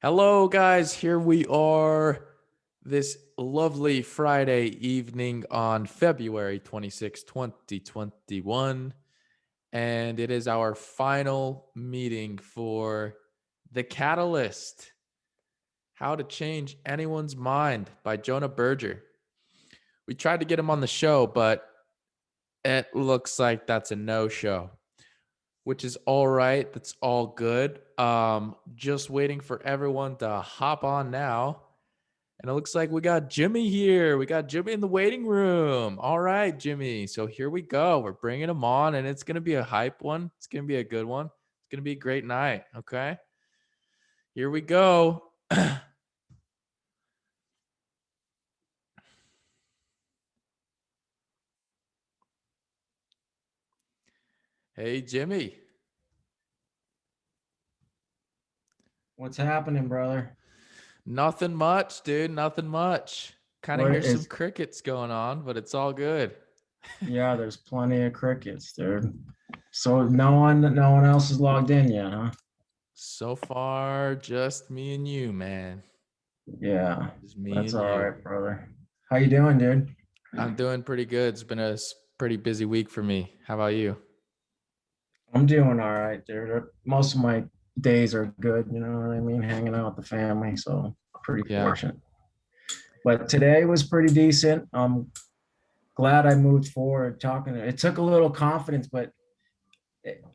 Hello, guys. Here we are this lovely Friday evening on February 26th, 2021. And it is our final meeting for The Catalyst: How to Change Anyone's Mind by Jonah Berger. We tried to get him on the show, but it looks like that's a no-show, which is all right. That's all good. Just waiting for everyone to hop on now. And it looks like we got Jimmy here. We got Jimmy in the waiting room. All right, Jimmy. So here we go. We're bringing him on, and it's going to be a hype one. It's going to be a good one. It's going to be a great night. Okay. Here we go. Hey, Jimmy. What's happening, brother? Nothing much, dude. Nothing much. Kind of What hear some is, crickets going on, but it's all good. yeah, there's plenty of crickets, dude. So no one else is logged in yet, huh? So far, just me and you, man. Yeah, Just me that's and all you. right, brother. How you doing, dude? I'm doing pretty good. It's been a pretty busy week for me. How about you? I'm doing all right, dude. Most of my days are good, you know what I mean? Hanging out with the family, so pretty Yeah. fortunate. But today was pretty decent. I'm glad I moved forward talking. It took a little confidence, but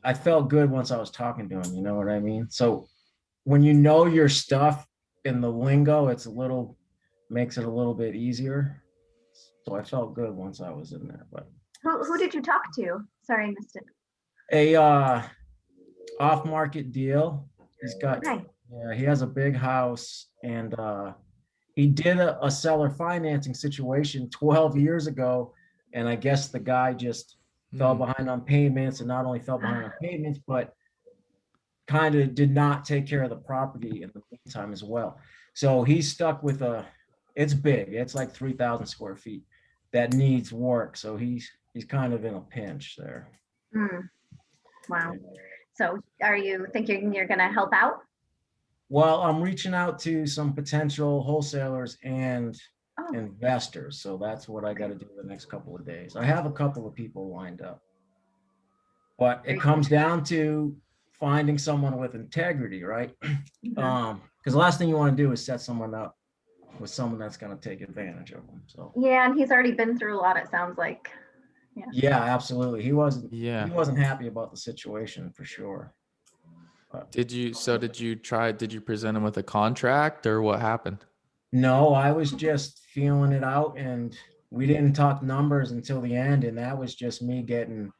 I felt good once I was talking to him, you know what I mean? So when you know your stuff in the lingo, it's a little makes it a little bit easier. So I felt good once I was in there. But Who did you talk to? Sorry, I missed it. a off market deal. He's got Okay. Yeah, he has a big house and he did a seller financing situation 12 years ago. And I guess the guy just fell Hmm. behind on payments, and not only fell behind on payments, but kind of did not take care of the property in the meantime as well. So he's stuck with it's big. It's like 3,000 square feet that needs work. So he's kind of in a pinch there. Mm, wow. So are you thinking you're going to help out? Well, I'm reaching out to some potential wholesalers and Oh, investors. So that's what I got to do the next couple of days. I have a couple of people lined up, but it very good. comes down to finding someone with integrity, right? Mhm. Because the last thing you want to do is set someone up with someone that's going to take advantage of them. So Yeah, and he's already been through a lot, it sounds like. Yeah. yeah, absolutely. He Yeah. wasn't happy about the situation for sure. But Did you present him with a contract or what happened? no, I was just feeling it out, and we didn't talk numbers until the end, and that was just me getting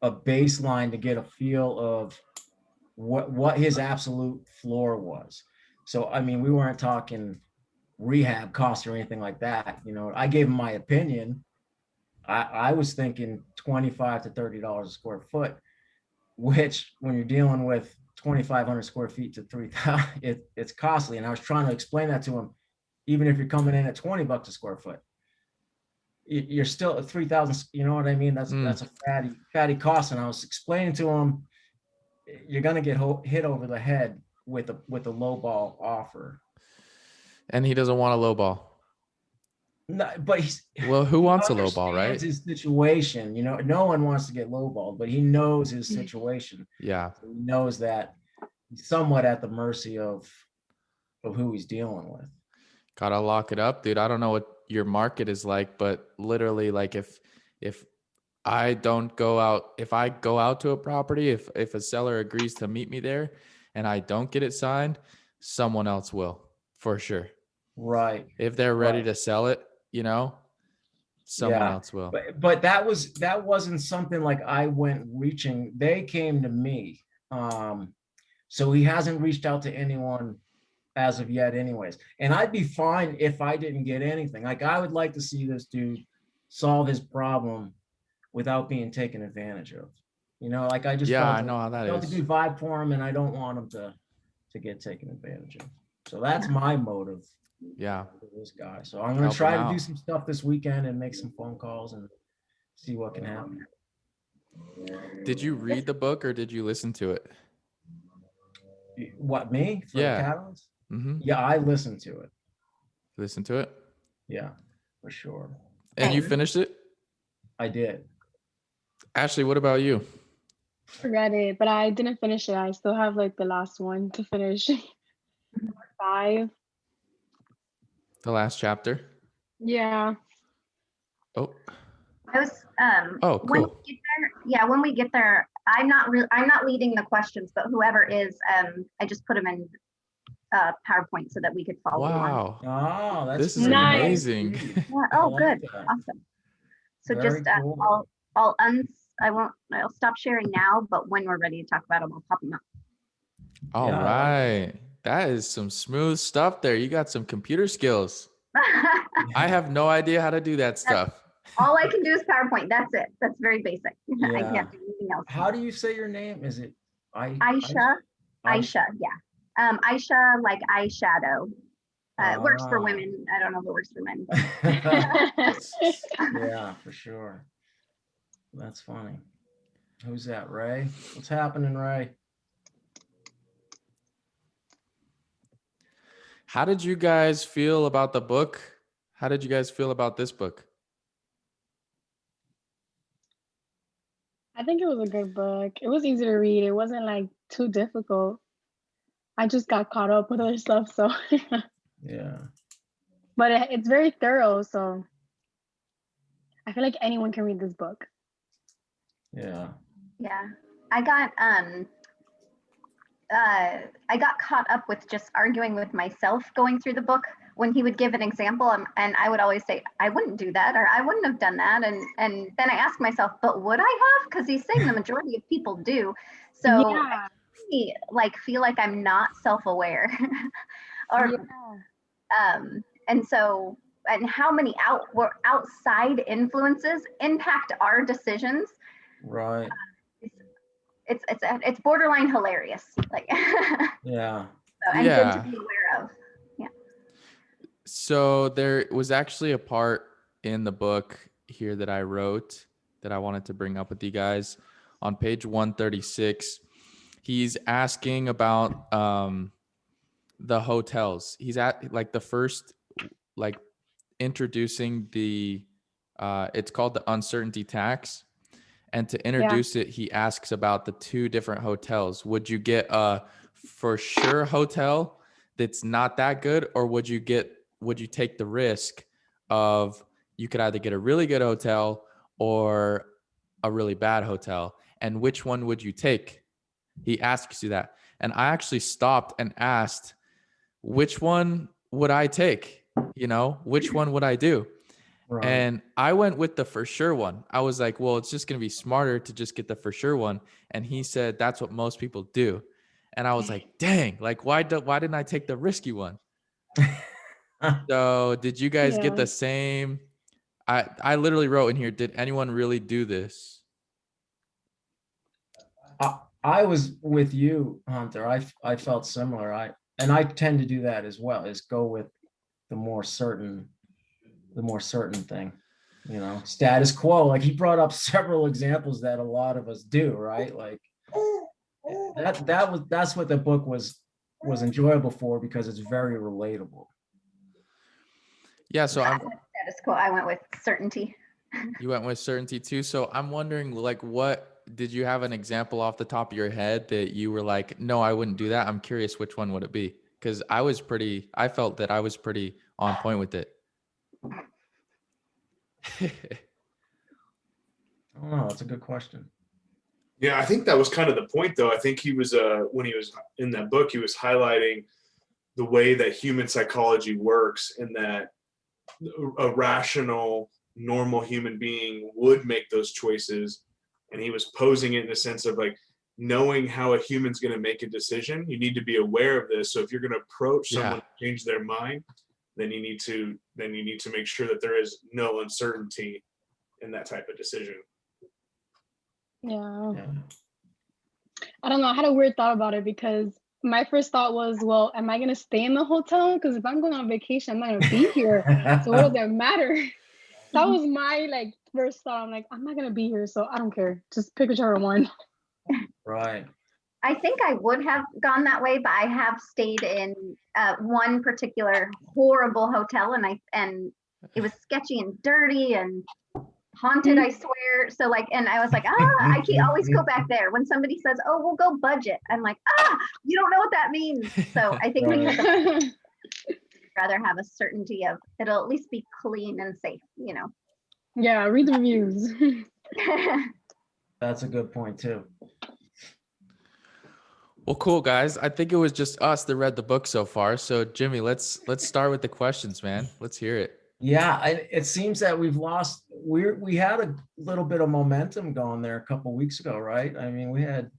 a baseline to get a feel of what his absolute floor was. So I mean, we weren't talking rehab costs or anything like that. You know, I gave him my opinion. I was thinking $25 to $30 a square foot, which when you're dealing with 2,500 square feet to 3,000, it's costly. And I was trying to explain that to him. Even if you're coming in at $20 a square foot, you're still at 3,000. You know what I mean? Hmm. That's a fatty cost. And I was explaining to him, you're gonna get hit over the head with a low ball offer. And he doesn't want a low ball. No, but Well, who he wants a low ball, understands right? his situation. You know, no one wants to get lowballed, but he knows his situation. Yeah. So he knows that he's somewhat at the mercy of who he's dealing with. Gotta lock it up, dude. I don't know what your market is like, but literally, like if I don't go out, if I go out to a property, if a seller agrees to meet me there and I don't get it signed, someone else will for sure. Right. If they're ready Right. to sell it, someone Yeah. else will. But that wasn't something like I went reaching. They came to me. Um, so he hasn't reached out to anyone as of yet, anyways. And I'd be fine if I didn't get anything. Like I would like to see this dude solve his problem without being taken advantage of. You know, like I just Yeah, I felt know how that a is. good vibe for him, and I don't want him to get taken advantage of. So that's my motive Yeah, for this guy. So I'm gonna help him try to do out. some stuff this weekend and make some phone calls and see what can happen. Did you Yes. read the book or did you listen to it? What, me for the Yeah. Catalans? Mm-hmm. Yeah, I listened to it. Listen to it. Yeah, for sure. And you Same. finished it? I did. Ashley, what about you? Read it, but I didn't finish it. I still have like the last one to finish. 5. The last chapter? Yeah. Oh, I was oh, when we cool. get there, when we get there, I'm not leading the questions, but whoever is, I just put them in PowerPoint so that we could follow along. Wow. Oh, that's This is very Nice. amazing. sweet. Yeah, I oh, like good. that. Awesome. So Very just cool. I'll stop sharing now, but when we're ready to talk about them, I'll pop them up. All Yeah, I like right. That is some smooth stuff there. You got some computer skills. I have no idea how to do that stuff. All I can do is PowerPoint. That's it. That's very basic. I Yeah. can't do anything else. How do you say your name? Is it Aisha? Aisha, yeah. Aisha, like eyeshadow. It works for women. I don't know if it works for men. But Yeah, for sure. That's funny. Who's that, Ray? What's happening, Ray? How did you guys feel about the book? How did you guys feel about this book? I think it was a good book. It was easy to read. It wasn't like too difficult. I just got caught up with other stuff, so Yeah. but it's very thorough, so I feel like anyone can read this book. Yeah. yeah, I got caught up with just arguing with myself going through the book when he would give an example, and I would always say, I wouldn't do that, or I wouldn't have done that. And then I ask myself, but would I have? Because he's saying the majority of people do. So Yeah. I like feel like I'm not self-aware. Or Yeah. and so, and how many outside influences impact our decisions. Right. It's borderline hilarious, like Yeah. so, and good to be aware of. So there was actually a part in the book here that I wrote that I wanted to bring up with you guys. On page 136, he's asking about the hotels. He's at like the first, like introducing the, it's called the uncertainty tax. And to introduce it, he asks about the 2 different hotels. Would you get a for sure hotel that's not that good, or would you take the risk of you could either get a really good hotel or a really bad hotel? And which one would you take? He asks you that. And I actually stopped and asked, which one would I take? Which one would I do? Right. And I went with the for sure one. I was like, well, it's just going to be smarter to just get the for sure one. And he said, that's what most people do. And I was like, dang, like, why didn't I take the risky one? So did you guys get the same? I literally wrote in here, did anyone really do this? I was with you, Hunter. I felt similar. I tend to do that as well, is go with the more certain thing, status quo. Like he brought up several examples that a lot of us do, right? Like that's what the book was enjoyable for, because it's very relatable. Yeah, so Status quo. I went with certainty. You went with certainty too. So I'm wondering, like, what did you have an example off the top of your head that you were like, no, I wouldn't do that? I'm curious, which one would it be? Because I felt that I was pretty on point with it. I don't know. That's a good question. Yeah, I think that was kind of the point, though. I think he was, when he was in that book, he was highlighting the way that human psychology works, and that a rational, normal human being would make those choices. And he was posing it in a sense of like, knowing how a human's going to make a decision, you need to be aware of this. So if you're going to approach someone to change their mind, then you need to make sure that there is no uncertainty in that type of decision. Yeah. I don't know. I had a weird thought about it, because my first thought was, well, am I going to stay in the hotel? Because if I'm going on vacation, I'm not going to be here. So what does that matter? That was my first thought. I'm like, I'm not going to be here, so I don't care. Just pick whichever one. Right. I think I would have gone that way, but I have stayed in one particular horrible hotel, and it was sketchy and dirty and haunted, I swear. So like, and I was like, I can't always go back there. When somebody says, "Oh, we'll go budget," I'm like, you don't know what that means. So I think because I'd rather have a certainty of it'll at least be clean and safe, you know. Yeah, read the reviews. That's a good point too. Well, cool, guys. I think it was just us that read the book so far. So, Jimmy, let's start with the questions, man. Let's hear it. Yeah, it seems that we had a little bit of momentum going there a couple weeks ago, right? I mean, we had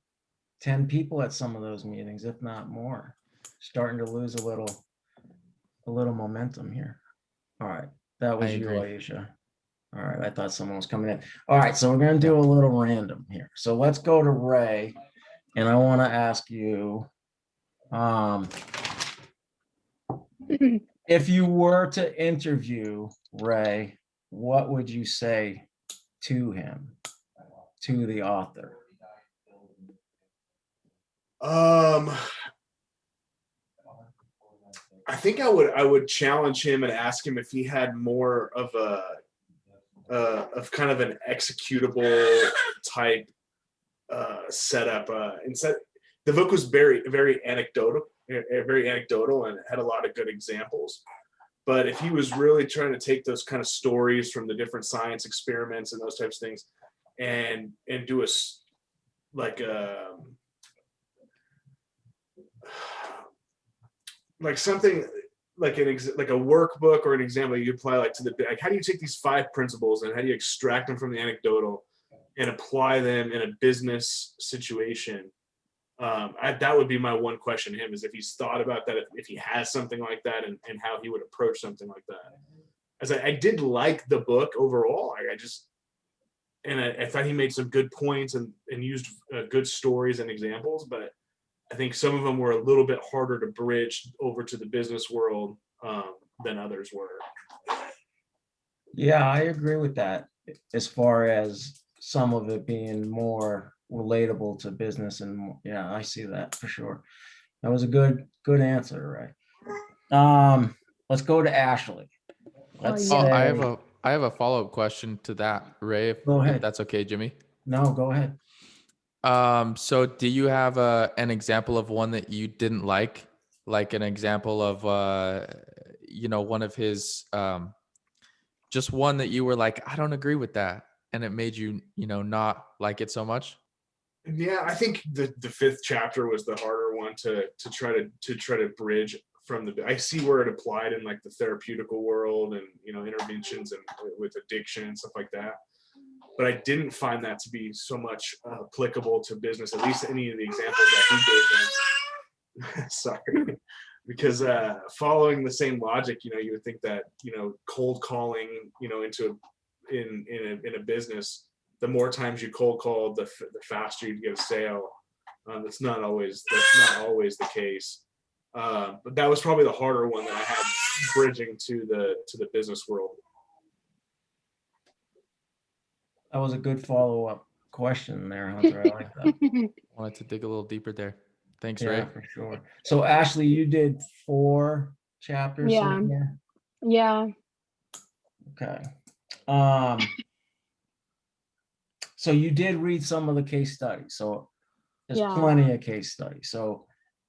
10 people at some of those meetings, if not more. Starting to lose a little momentum here. All right, that was you, agree. Aisha. All right, I thought someone was coming in. All right, so we're gonna do a little random here. So let's go to Ray, and I want to ask you, if you were to interview Ray, what would you say to him, to the author? I think I would challenge him and ask him if he had more of kind of an executable type setup. Instead, the book was very anecdotal, and it had a lot of good examples. But if he was really trying to take those kind of stories from the different science experiments and those types of things, and do like something like a workbook or an example you apply like how do you take these 5 principles and how do you extract them from the anecdotal and apply them in a business situation? That would be my one question to him, is if he's thought about that, if he has something like that, and how he would approach something like that. As I did like the book overall. I thought he made some good points and used good stories and examples, but I think some of them were a little bit harder to bridge over to the business world than others were. Yeah, I agree with that, as far as some of it being more relatable to business, and yeah, I see that for sure. That was a good answer, right? Let's go to Ashley. Let's Oh, say, I have a follow-up question to that, Ray, Go ahead. if that's okay, Jimmy. No, go ahead. So do you have an example of one that you didn't like an example of one of his just one that you were like, I don't agree with that, and it made you not like it so much? Yeah, I think the 5th chapter was the harder one to try to bridge from the. I see where it applied in like the therapeutical world and interventions and with addiction and stuff like that, but I didn't find that to be so much applicable to business. At least any of the examples that he gave them. Sorry, because following the same logic, you would think that cold calling in a business. The more times you cold call, the faster you get a sale. That's not always the case. But that was probably the harder one that I had bridging to the business world. That was a good follow-up question there, Hunter. I like that. Wanted to dig a little deeper there. Thanks, Yeah, Ray. for sure. So Ashley, you did 4 chapters. Yeah. So far? Yeah. Okay. So you did read some of the case studies. So there's plenty of case studies. So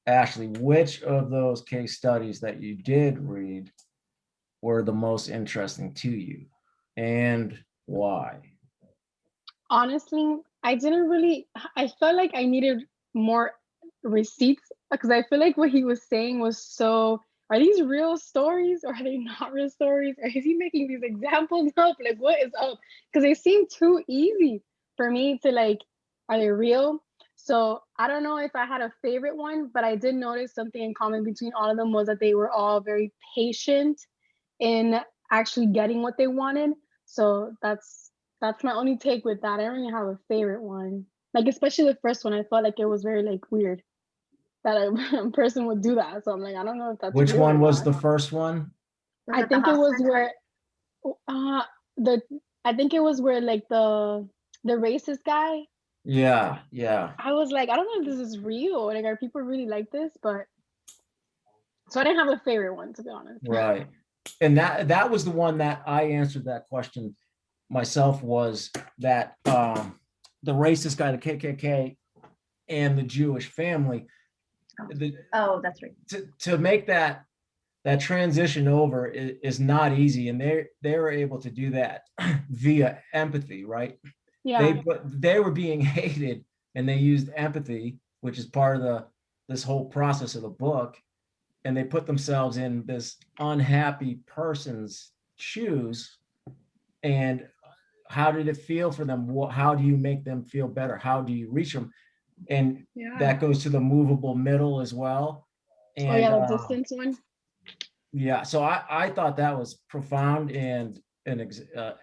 Ashley, which of those case studies that you did read were the most interesting to you, and why? Honestly, I felt like I needed more receipts, because I feel like what he was saying was are these real stories or are they not real stories? Or is he making these examples up? Like, what is up? Because they seem too easy for me to like, are they real? So I don't know if I had a favorite one, but I did notice something in common between all of them was that they were all very patient in actually getting what they wanted. So that's my only take with that. I don't really have a favorite one. Like, especially the first one, I felt like it was very like weird that a person would do that. So I'm like, I don't know if that's Which real one or was not. the first one? I think it was where I think it was where like the racist guy Yeah, yeah, I was like, I don't know if this is real. Like, are people really like this? But so I didn't have a favorite one, to be honest. right. And that was the one that I answered that question myself, was that the racist guy, the KKK, and the Jewish family, Oh, that's right. to make that transition over is not easy, and they were able to do that via empathy, right? Yeah. They were being hated, and they used empathy, which is part of this whole process of the book, and they put themselves in this unhappy person's shoes. And how did it feel for them? How do you make them feel better? How do you reach them? And Yeah. that goes to the movable middle as well. Oh And yeah, the distance one. yeah, so I thought that was profound and an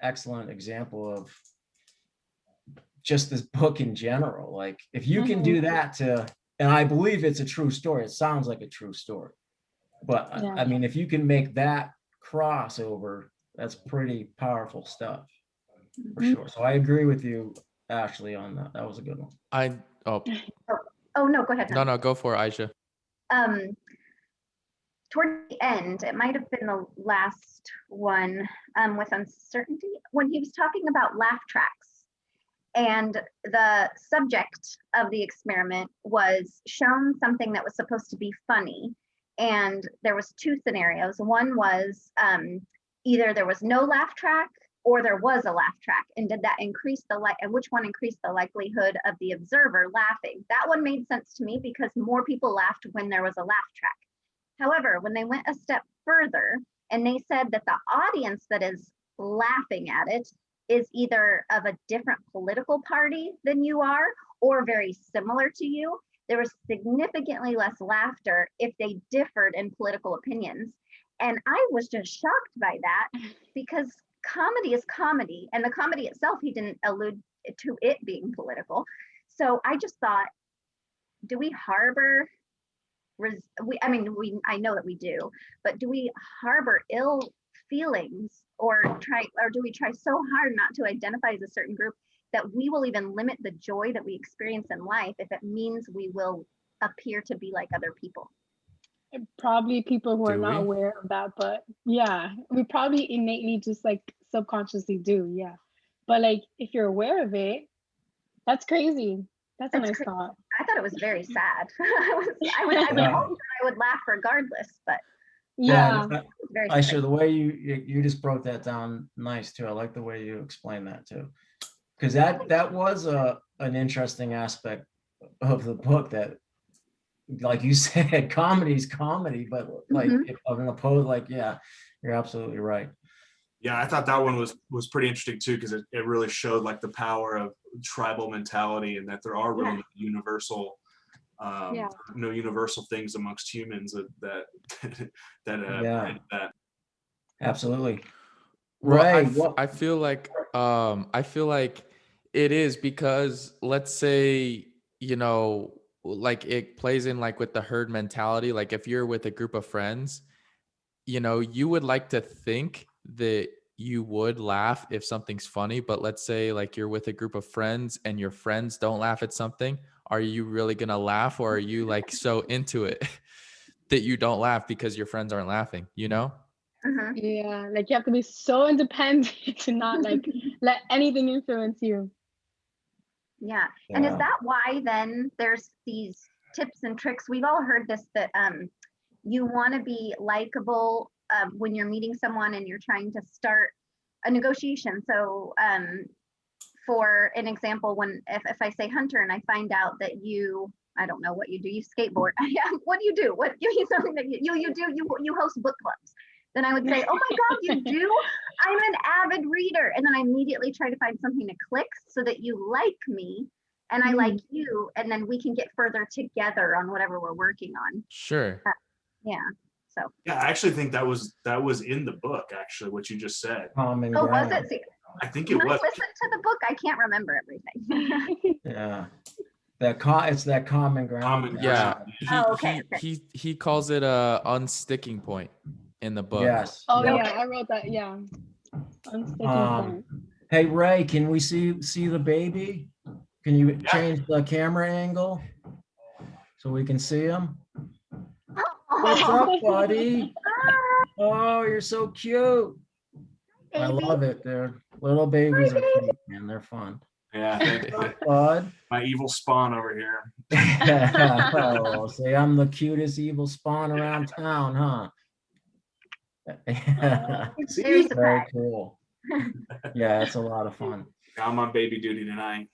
excellent example of just this book in general. Like, if you can do that and I believe it's a true story, it sounds like a true story. But Yeah. I mean, if you can make that crossover, that's pretty powerful stuff for Mhm. sure. So I agree with you, Ashley, on that. That was a good one. Oh no, go ahead. No, go for it, Aisha. Toward the end, it might have been the last one, with uncertainty, when he was talking about laugh tracks. And the subject of the experiment was shown something that was supposed to be funny. And there was two scenarios. One was either there was no laugh track or there was a laugh track. And did that increase and which one increased the likelihood of the observer laughing? That one made sense to me because more people laughed when there was a laugh track. However, when they went a step further and they said that the audience that is laughing at it is either of a different political party than you are or very similar to you, there was significantly less laughter if they differed in political opinions. And I was just shocked by that, because comedy is comedy, and the comedy itself, he didn't allude to it being political. So I just thought, do we harbor I know that we do, but do we harbor ill feelings, or do we try so hard not to identify as a certain group that we will even limit the joy that we experience in life if it means we will appear to be like other people? Probably people who are Do not we? aware of that, but yeah, we probably innately just like subconsciously do, yeah. But like if you're aware of it, that's crazy. That's a nice thought. I thought it was very sad. I would hope that I would laugh regardless, but Yeah. very Aisha, the way you just broke that down nice too. I like the way you explained that too, because that was an interesting aspect of the book, that, like you said, comedy's comedy, but like if of an opposed, like, yeah, you're absolutely right. Yeah, I thought that one was pretty interesting too, because it really showed like the power of tribal mentality, and that there are really universal universal things amongst humans that Yeah. that. Absolutely. Well, Right. I feel like it is, because let's say, like it plays in like with the herd mentality. Like if you're with a group of friends, you would like to think that you would laugh if something's funny, but let's say like you're with a group of friends and your friends don't laugh at something. Are you really gonna laugh, or are you like so into it that you don't laugh because your friends aren't laughing, Yeah, like you have to be so independent to not like let anything influence you. Yeah. And is that why then there's these tips and tricks? We've all heard this, that you want to be likable when you're meeting someone and you're trying to start a negotiation. So for an example, if I say Hunter and I find out that I don't know what you do, you skateboard. What do you do? What, give me something that you host book clubs. Then I would say, oh my God, you do? I'm an avid reader. And then I immediately try to find something to click so that you like me and I like you. And then we can get further together on whatever we're working on. Sure. Yeah. So. Yeah, I actually think that was in the book, actually, what you just said. Common Oh, ground. was it? See, I think it when was. I listen to the book, I can't remember everything. Yeah. It's that common ground. Common Yeah. ground. He calls it a unsticking point in the book. Yes. Oh yeah. yeah, I wrote that. Yeah. Unsticking point. Hey Ray, can we see the baby? Can you change the camera angle so we can see him? What's up, buddy? Oh, you're so cute. I love it, dude. Little babies are cute, man. They're fun. Yeah, thank you. Bud. My evil spawn over here. Oh, say I'm the cutest evil spawn around town, huh? Very Very surprised. cool. Yeah, it's a lot of fun. I'm on baby duty tonight.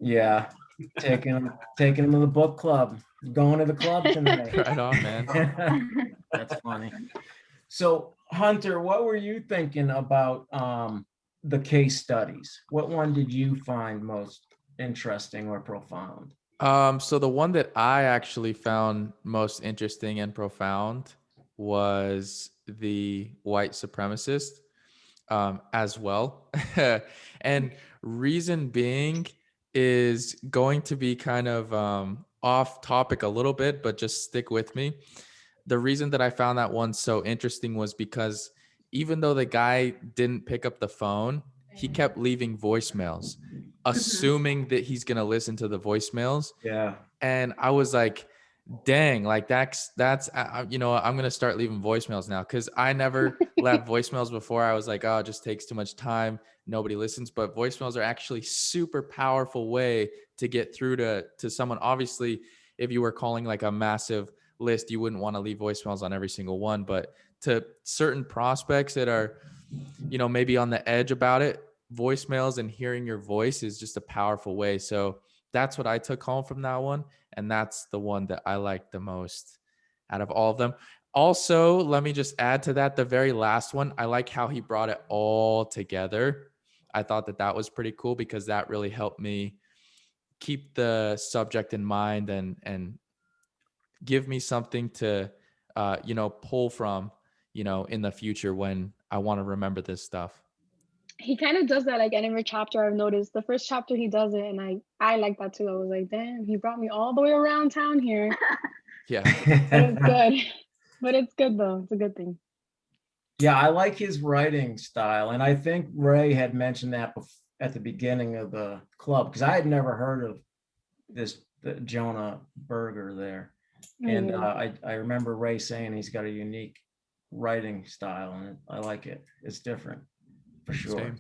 Yeah, taking him to the book club. Going to the club tonight. Right on, man. That's funny. So, Hunter, what were you thinking about the case studies? What one did you find most interesting or profound? So the one that I actually found most interesting and profound was the white supremacist, as well. And reason being is going to be kind of off topic a little bit, but just stick with me. The reason that I found that one so interesting was because even though the guy didn't pick up the phone, he kept leaving voicemails, assuming that he's going to listen to the voicemails. Yeah. And I was like, dang, like that's I'm going to start leaving voicemails now, because I never left voicemails before. I was like, oh, it just takes too much time, nobody listens. But voicemails are actually super powerful way to get through to someone. Obviously, if you were calling like a massive list, you wouldn't want to leave voicemails on every single one, but to certain prospects that are, maybe on the edge about it, voicemails and hearing your voice is just a powerful way. So that's what I took home from that one. And that's the one that I liked the most out of all of them. Also, let me just add to that, the very last one, I like how he brought it all together. I thought that was pretty cool, because that really helped me keep the subject in mind and give me something to, pull from, in the future when I want to remember this stuff. He kind of does that like in every chapter. I've noticed the first chapter he does it, and I like that too. I was like, damn, he brought me all the way around town here. Yeah. But it's good. But it's good though. It's a good thing. Yeah, I like his writing style. And I think Ray had mentioned that at the beginning of the club, because I had never heard of the Jonah Berger there. And I remember Ray saying he's got a unique writing style, and I like it. It's different, for sure. Same.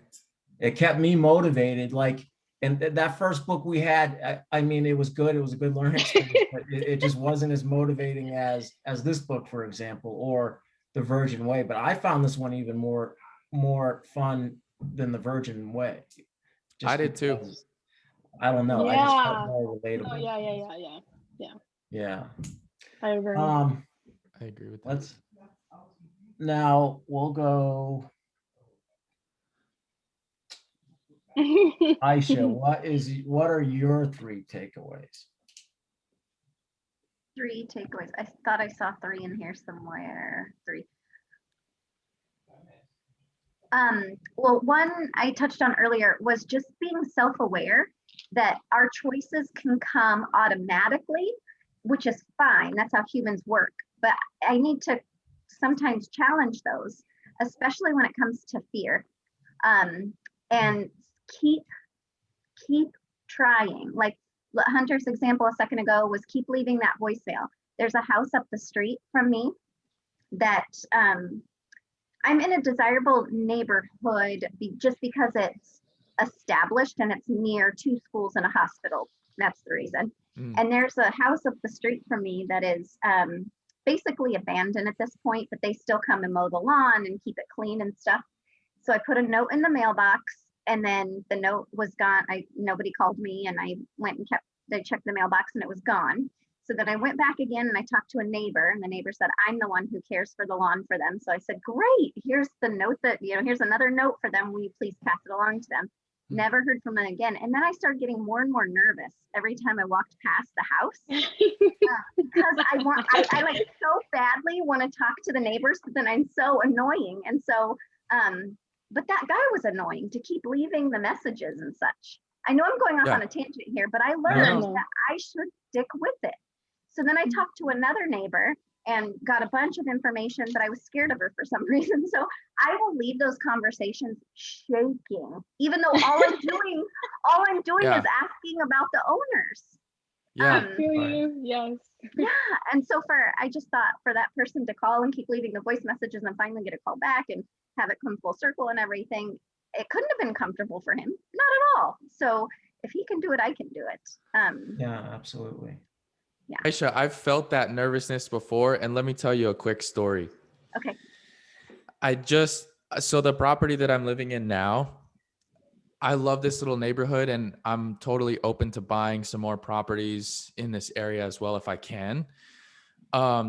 It kept me motivated. Like, and that first book we had, I mean, it was good. It was a good learning experience, but it just wasn't as motivating as this book, for example, or The Virgin Way. But I found this one even more fun than The Virgin Way. I did too. I don't know. Yeah. I just felt more relatable. Oh, yeah. Yeah. I agree. I agree with that. Now we'll go. Aisha, what are your 3 takeaways? 3 takeaways. I thought I saw 3 in here somewhere. 3. Well, one I touched on earlier was just being self-aware that our choices can come automatically, which is fine. That's how humans work. But I need to sometimes challenge those, especially when it comes to fear. And keep trying. Like Hunter's example a second ago was keep leaving that voicemail. There's a house up the street from me that I'm in a desirable neighborhood just because it's established and it's near 2 schools and a hospital. That's the reason. And there's a house up the street from me that is basically abandoned at this point, but they still come and mow the lawn and keep it clean and stuff. So I put a note in the mailbox, and then the note was gone. Nobody called me, and I went and checked the mailbox, and it was gone. So then I went back again and I talked to a neighbor, and the neighbor said, I'm the one who cares for the lawn for them. So I said, great, here's the note here's another note for them. Will you please pass it along to them? Never heard from them again. And then I started getting more and more nervous every time I walked past the house because I like so badly want to talk to the neighbors, but then I'm so annoying. And so, but that guy was annoying to keep leaving the messages and such. I know I'm going off on a tangent here, but I learned that I should stick with it. So then I talked to another neighbor, and got a bunch of information, but I was scared of her for some reason. So I will leave those conversations shaking, even though all I'm doing Yeah. is asking about the owners. Yeah. I feel you. Yes. Yeah. And so I just thought for that person to call and keep leaving the voice messages and finally get a call back and have it come full circle and everything, it couldn't have been comfortable for him. Not at all. So if he can do it, I can do it. Yeah, absolutely. Aisha, I've felt that nervousness before, and let me tell you a quick story. Okay. So the property that I'm living in now, I love this little neighborhood, and I'm totally open to buying some more properties in this area as well if I can.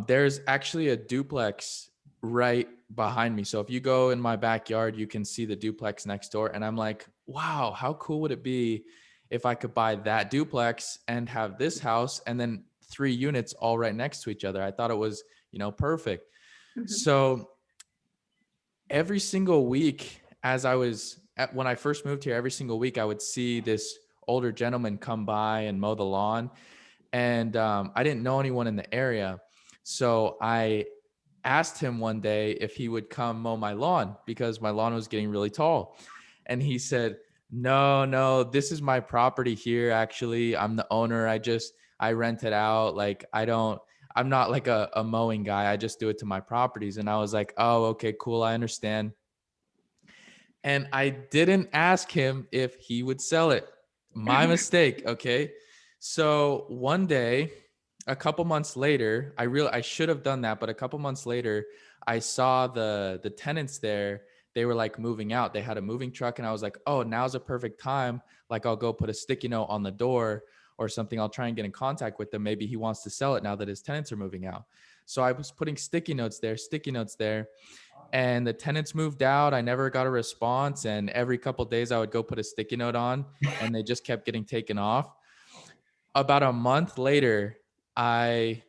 There's actually a duplex right behind me. So if you go in my backyard, you can see the duplex next door. And I'm like, wow, how cool would it be if I could buy that duplex and have this house and then 3 units all right next to each other? I thought it was, perfect. Mhm. So every single week when I first moved here, every single week I would see this older gentleman come by and mow the lawn. And I didn't know anyone in the area. So I asked him one day if he would come mow my lawn because my lawn was getting really tall. And he said, no, this is my property here. Actually, I'm the owner. I rent it out. Like, I'm not like a mowing guy. I just do it to my properties. And I was like, oh, okay, cool. I understand. And I didn't ask him if he would sell it. My mistake. Okay. So one day, a couple months later, I should have done that, but a couple months later, I saw the tenants there. They were like moving out. They had a moving truck, and I was like, oh, now's a perfect time. Like, I'll go put a sticky note on the door or something. I'll try and get in contact with them. Maybe he wants to sell it now that his tenants are moving out. So I was putting sticky notes there. And the tenants moved out. I never got a response. And every couple of days I would go put a sticky note on, and they just kept getting taken off. About a month later, I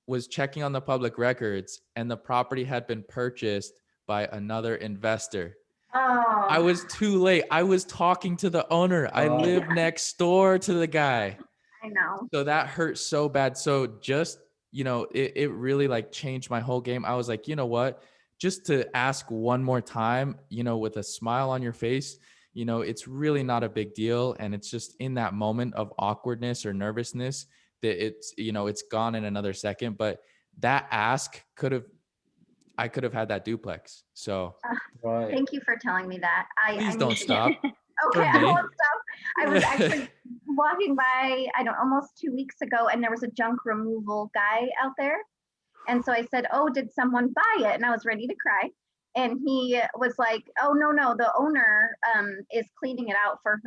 was checking on the public records, and the property had been purchased by another investor. I Oh, was too late. I was talking to the owner. I Oh. live next door to the guy. I know. So that hurt so bad. So just, it really like changed my whole game. I was like, you know what? Just to ask one more time, with a smile on your face, it's really not a big deal. And it's just in that moment of awkwardness or nervousness that it's gone in another second. But that ask I could have had that duplex. So Right. Thank you for telling me that. please I don't need to- stop. Okay, for I me. won't stop. I was actually walking by, almost 2 weeks ago, and there was a junk removal guy out there. And so I said, oh, did someone buy it? And I was ready to cry. And he was like, oh, no, the owner is cleaning it out for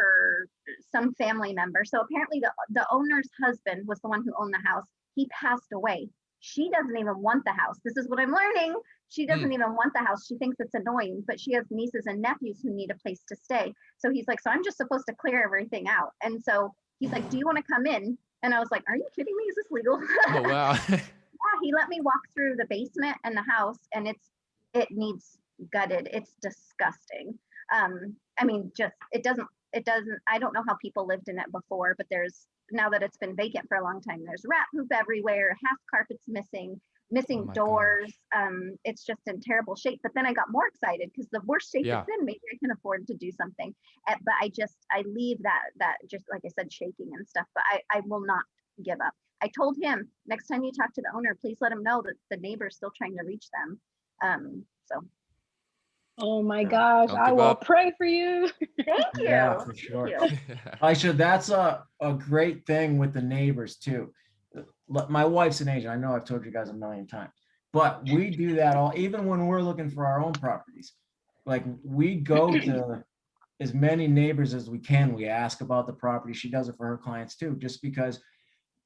some family member. So apparently the owner's husband was the one who owned the house. He passed away. She doesn't even want the house. This is what I'm learning. She doesn't even want the house. She thinks it's annoying, but she has nieces and nephews who need a place to stay. So he's like, so I'm just supposed to clear everything out. And so he's like, do you want to come in? And I was like, are you kidding me? Is this legal? Oh, wow. Yeah, he let me walk through the basement and the house, and it needs gutted. It's disgusting. It doesn't, I don't know how people lived in it before, but now that it's been vacant for a long time, there's rat poop everywhere, half carpets missing Oh my doors. It's just in terrible shape. But then I got more excited because the worst shape it's in, maybe I can afford to do something. But I leave that just like I said, shaking and stuff, but I will not give up. I told him, next time you talk to the owner, please let him know that the neighbor's still trying to reach them. So Oh my gosh, Don't I give will up. pray for you. thank you. Yeah, for Thank sure. you. Aisha, that's a great thing with the neighbors too. My wife's an agent. I know I've told you guys a million times, but we do that even when we're looking for our own properties. Like, we go to as many neighbors as we can. We ask about the property. She does it for her clients too, just because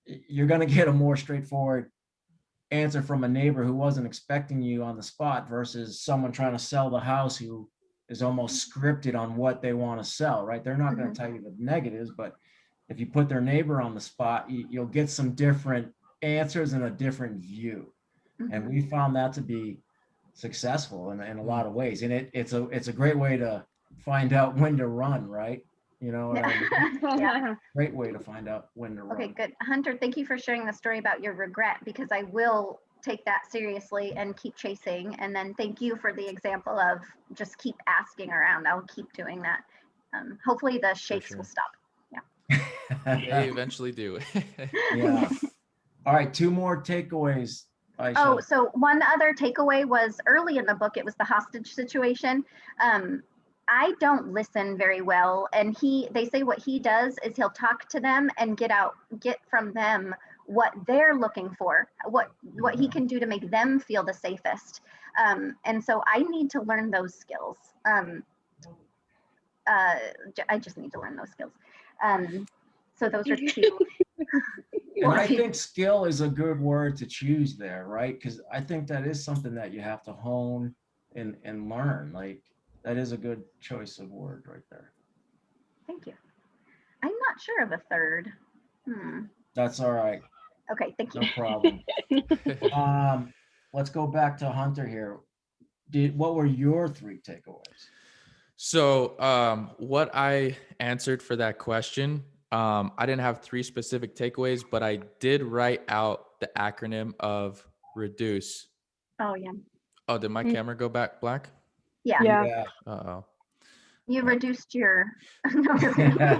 you're going to get a more straightforward answer from a neighbor who wasn't expecting you on the spot versus someone trying to sell the house who is almost scripted on what they want to sell, right? They're not going to tell you the negatives, but if you put their neighbor on the spot, you'll get some different answers and a different view. And we found that to be successful in a lot of ways. And it's a great way to find out when to run, right? You know what I mean? Yeah. Great way to find out when to run. Okay, good. Hunter, thank you for sharing the story about your regret, because I will take that seriously and keep chasing. And then thank you for the example of just keep asking around. I'll keep doing that. Hopefully the shakes will stop. They eventually do. Yeah. All right, 2 more takeaways. Aisha. Oh, so one other takeaway was early in the book, it was the hostage situation. I don't listen very well. And they say what he does is he'll talk to them and get from them what they're looking for, what he can do to make them feel the safest. And so I need to learn those skills. I just need to learn those skills. So those are 2. And I think skill is a good word to choose there, right? Because I think that is something that you have to hone and learn. Like, that is a good choice of word right there. Thank you. I'm not sure of a third. That's all right. Okay, thank you. No problem. Let's go back to Hunter here. What were your 3 takeaways? So what I answered for that question, I didn't have 3 specific takeaways, but I did write out the acronym of reduce. Oh, yeah. Oh, did my camera go back black? Yeah. Uh-oh. You reduced your.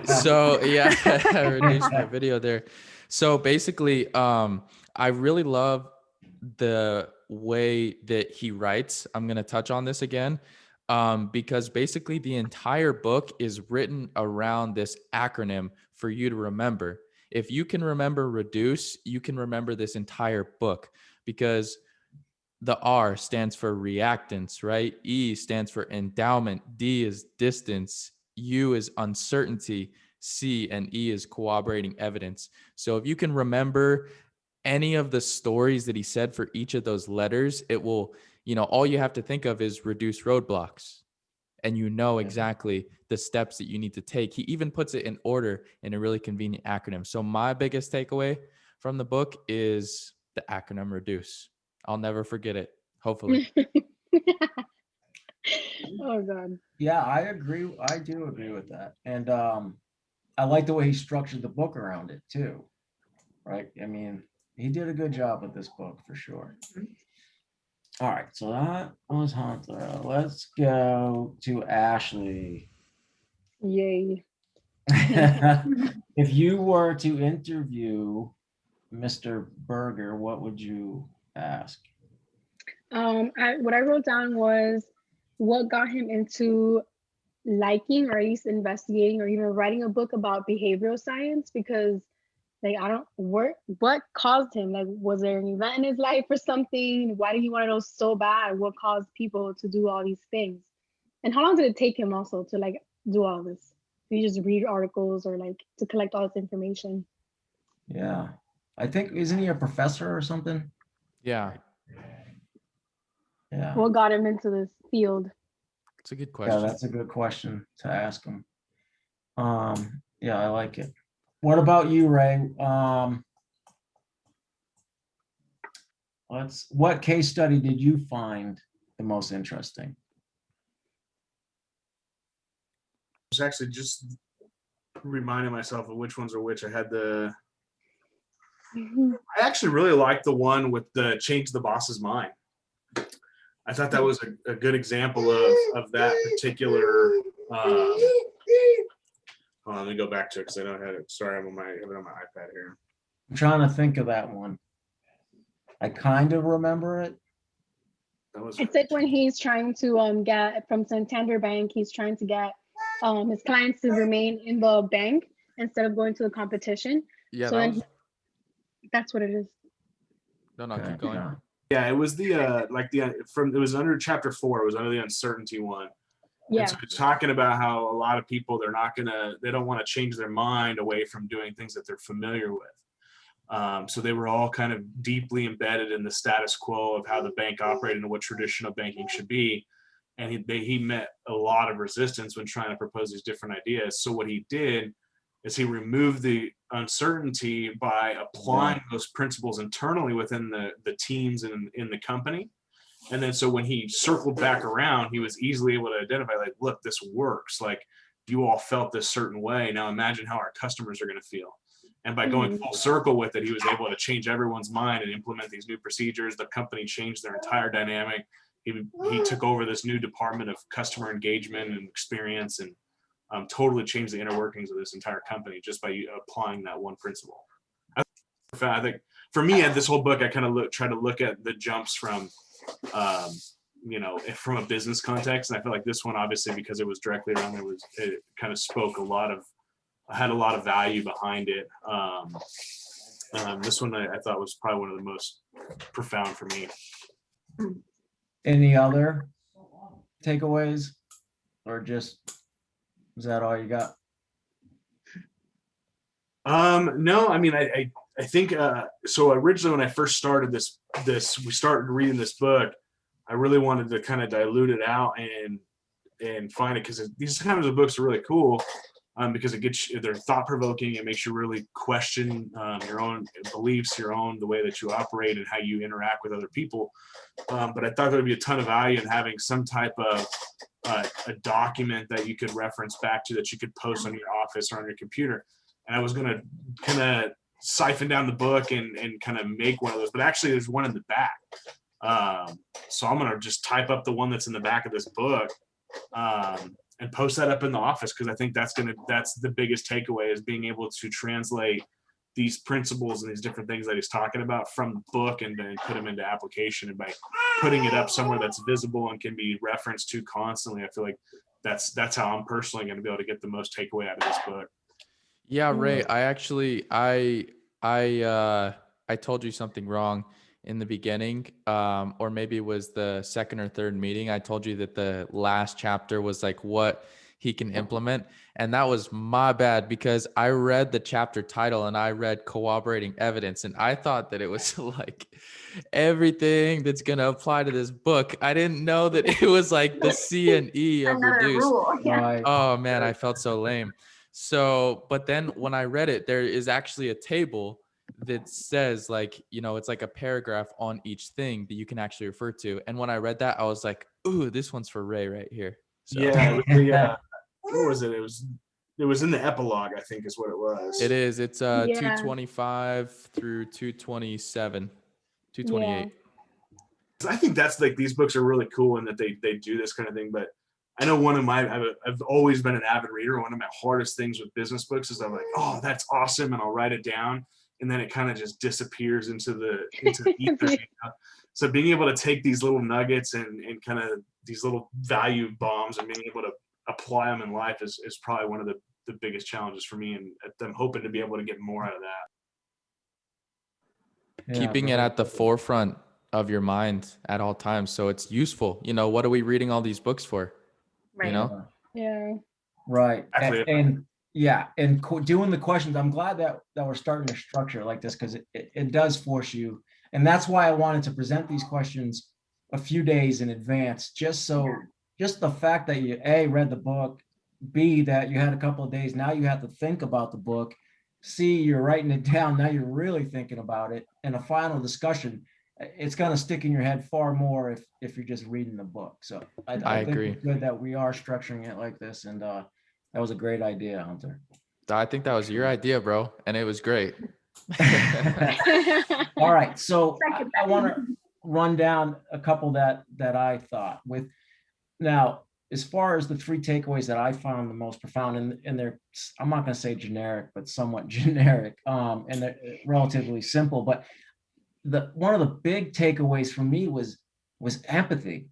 So yeah, I reduced my video there. So basically, I really love the way that he writes. I'm going to touch on this again. Because basically the entire book is written around this acronym for you to remember. If you can remember reduce, you can remember this entire book, because the R stands for reactance, right? E stands for endowment. D is distance. U is uncertainty. C and E is corroborating evidence. So if you can remember any of the stories that he said for each of those letters, it will, all you have to think of is reduce roadblocks, and exactly the steps that you need to take. He even puts it in order in a really convenient acronym. So my biggest takeaway from the book is the acronym reduce. I'll never forget it, hopefully. Oh God. Yeah, I agree. I do agree with that. And I like the way he structured the book around it too. Right? I mean, he did a good job with this book for sure. All right, so that was Hunter. Let's go to Ashley. Yay. If you were to interview Mr. Berger, what would you ask? What I wrote down was what got him into liking, or at least investigating, or even writing a book about behavioral science, because what caused him? Like, was there an event in his life or something? Why did he want to know so bad what caused people to do all these things? And how long did it take him also to do all this? Did he just read articles or to collect all this information? Yeah, I think, isn't he a professor or something? Yeah. Yeah. What got him into this field? It's a good question. Yeah, that's a good question to ask him. Yeah, I like it. What about you, Ray? What case study did you find the most interesting? I was actually just reminding myself of which ones are which. I actually really liked the one with the change the boss's mind. I thought that was a good example of that particular. Let me go back to it because I don't have it. Sorry, I have it on my iPad here. I'm trying to think of that one. I kind of remember it. It's like when he's trying to get from Santander Bank, he's trying to get his clients to remain in the bank instead of going to the competition. Yeah, so that's what it is. No, keep going. Yeah, it was it was under chapter 4. It was under the uncertainty one. Yeah. And so it's talking about how a lot of people, they don't want to change their mind away from doing things that they're familiar with. So they were all kind of deeply embedded in the status quo of how the bank operated and what traditional banking should be. And he met a lot of resistance when trying to propose these different ideas. So what he did is he removed the uncertainty by applying those principles internally within the teams and in the company. And then so when he circled back around, he was easily able to identify, like, look, this works. Like, you all felt this certain way. Now imagine how our customers are going to feel. And by going full circle with it, he was able to change everyone's mind and implement these new procedures. The company changed their entire dynamic. He took over this new department of customer engagement and experience, and totally changed the inner workings of this entire company just by applying that one principle. I think for me, at this whole book, I kind of try to look at the jumps from, from a business context. And I feel like this one, obviously, because it was directly around there, it kind of had a lot of value behind it. This one I thought was probably one of the most profound for me. Any other takeaways, or is that all you got? No, I mean, I think, so originally when I first started we started reading this book, I really wanted to kind of dilute it out and find it, because these kinds of books are really cool, because they're thought provoking. It makes you really question your own beliefs, the way that you operate and how you interact with other people. But I thought there would be a ton of value in having some type of a document that you could reference back to, that you could post on your office or on your computer. And I was going to kind of siphon down the book and kind of make one of those, but actually there's one in the back. So I'm going to just type up the one that's in the back of this book, and post that up in the office, because I think that's the biggest takeaway, is being able to translate these principles and these different things that he's talking about from the book and then put them into application. And by putting it up somewhere that's visible and can be referenced to constantly, I feel like that's how I'm personally going to be able to get the most takeaway out of this book. Yeah, Ray, I actually, I told you something wrong in the beginning, or maybe it was the second or third meeting. I told you that the last chapter was like what he can implement. And that was my bad, because I read the chapter title and I read corroborating evidence, and I thought that it was like everything that's going to apply to this book. I didn't know that it was like the C and E of Another reduce. rule. Yeah. Right. Oh man, I felt so lame. So, but then when I read it, there is actually a table that says, like, it's like a paragraph on each thing that you can actually refer to. And when I read that, I was like, ooh, this one's for Ray right here. So. Yeah. What was it? It was in the epilogue, I think is what it was. It is. It's Yeah. 225 through 227, 228. I think that's like, these books are really cool, and that they do this kind of thing. But I know I've always been an avid reader. One of my hardest things with business books is I'm like, oh, that's awesome, and I'll write it down, and then it kind of just disappears into the ether. So being able to take these little nuggets and kind of these little value bombs and being able to apply them in life is probably one of the biggest challenges for me, and I'm hoping to be able to get more out of that. Yeah, Keeping it at the forefront of your mind at all times, so it's useful. What are we reading all these books for? Right. Yeah. Right. Exactly. And doing the questions, I'm glad that we're starting to structure it like this, because it does force you. And that's why I wanted to present these questions a few days in advance, just the fact that you A, read the book, B, that you had a couple of days, now you have to think about the book, C, you're writing it down, now you're really thinking about it, and a final discussion, it's going to stick in your head far more if you're just reading the book. So I think agree. it's good that we are structuring it like this, and that was a great idea, Hunter. I think that was your idea, bro, and it was great. All right, so I want to run down a couple that I thought with. Now, as far as the three takeaways that I found the most profound, and they're, I'm not going to say generic, but somewhat generic, and they're relatively simple, but one of the big takeaways for me was empathy.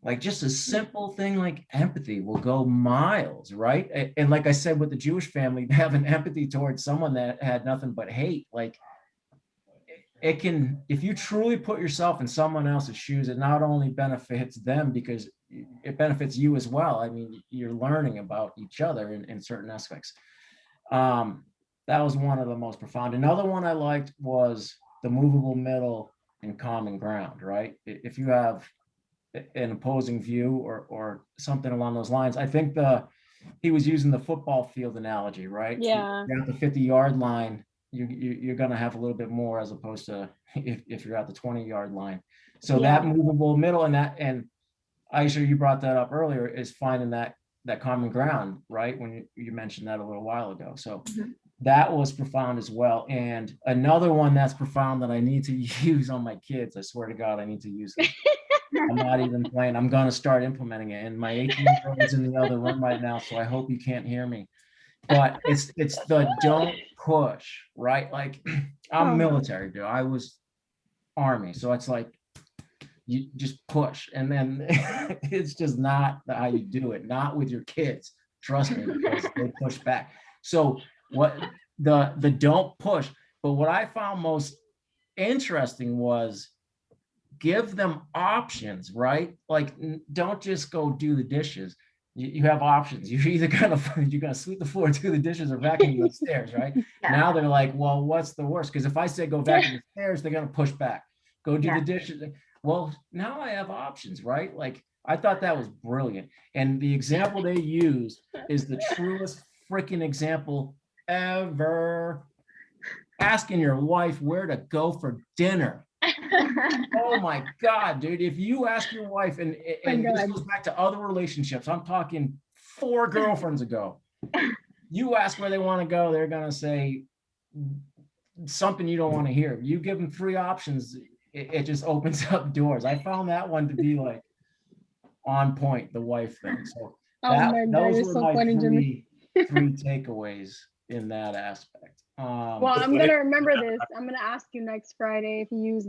Like, just a simple thing like empathy will go miles, right? And like I said, with the Jewish family, having empathy towards someone that had nothing but hate, like, it can, if you truly put yourself in someone else's shoes, it not only benefits them, because it benefits you as well. I mean, you're learning about each other in certain aspects. That was one of the most profound. Another one I liked was the movable middle and common ground, right? If you have an opposing view or something along those lines, I think he was using the football field analogy, right? Yeah. You're at the 50-yard line, you're going to have a little bit more, as opposed to if you're at the 20-yard line. So that movable middle, and Aisha, you brought that up earlier, is finding that common ground, right? When you mentioned that a little while ago. So that was profound as well. And another one that's profound that I need to use on my kids, I swear to God, I need to use it. I'm not even playing. I'm going to start implementing it. And my 18-year-old is in the other room right now, so I hope you can't hear me. But it's the don't push, right? Like I'm military, dude. I was Army, so it's like you just push, and then it's just not how you do it. Not with your kids, trust me, because they push back. So what the don't push. But what I found most interesting was give them options, right? Like don't just go do the dishes. You have options. You're either gonna sweep the floor, do the dishes, or vacuum the stairs, right? Yeah. Now they're like, well, what's the worst? Because if I say go vacuum the stairs, they're gonna push back. Go do the dishes. Well, now I have options, right? Like I thought that was brilliant. And the example they used is the truest freaking example ever. Asking your wife where to go for dinner. Oh my God, dude. If you ask your wife, and this goes back to other relationships, I'm talking 4 girlfriends ago. You ask where they want to go, they're going to say something you don't want to hear. You give them 3 options, it just opens up doors. I found that one to be like on point, the wife thing. So those were my three takeaways in that aspect. Well, I'm going to remember this. I'm going to ask you next Friday if you use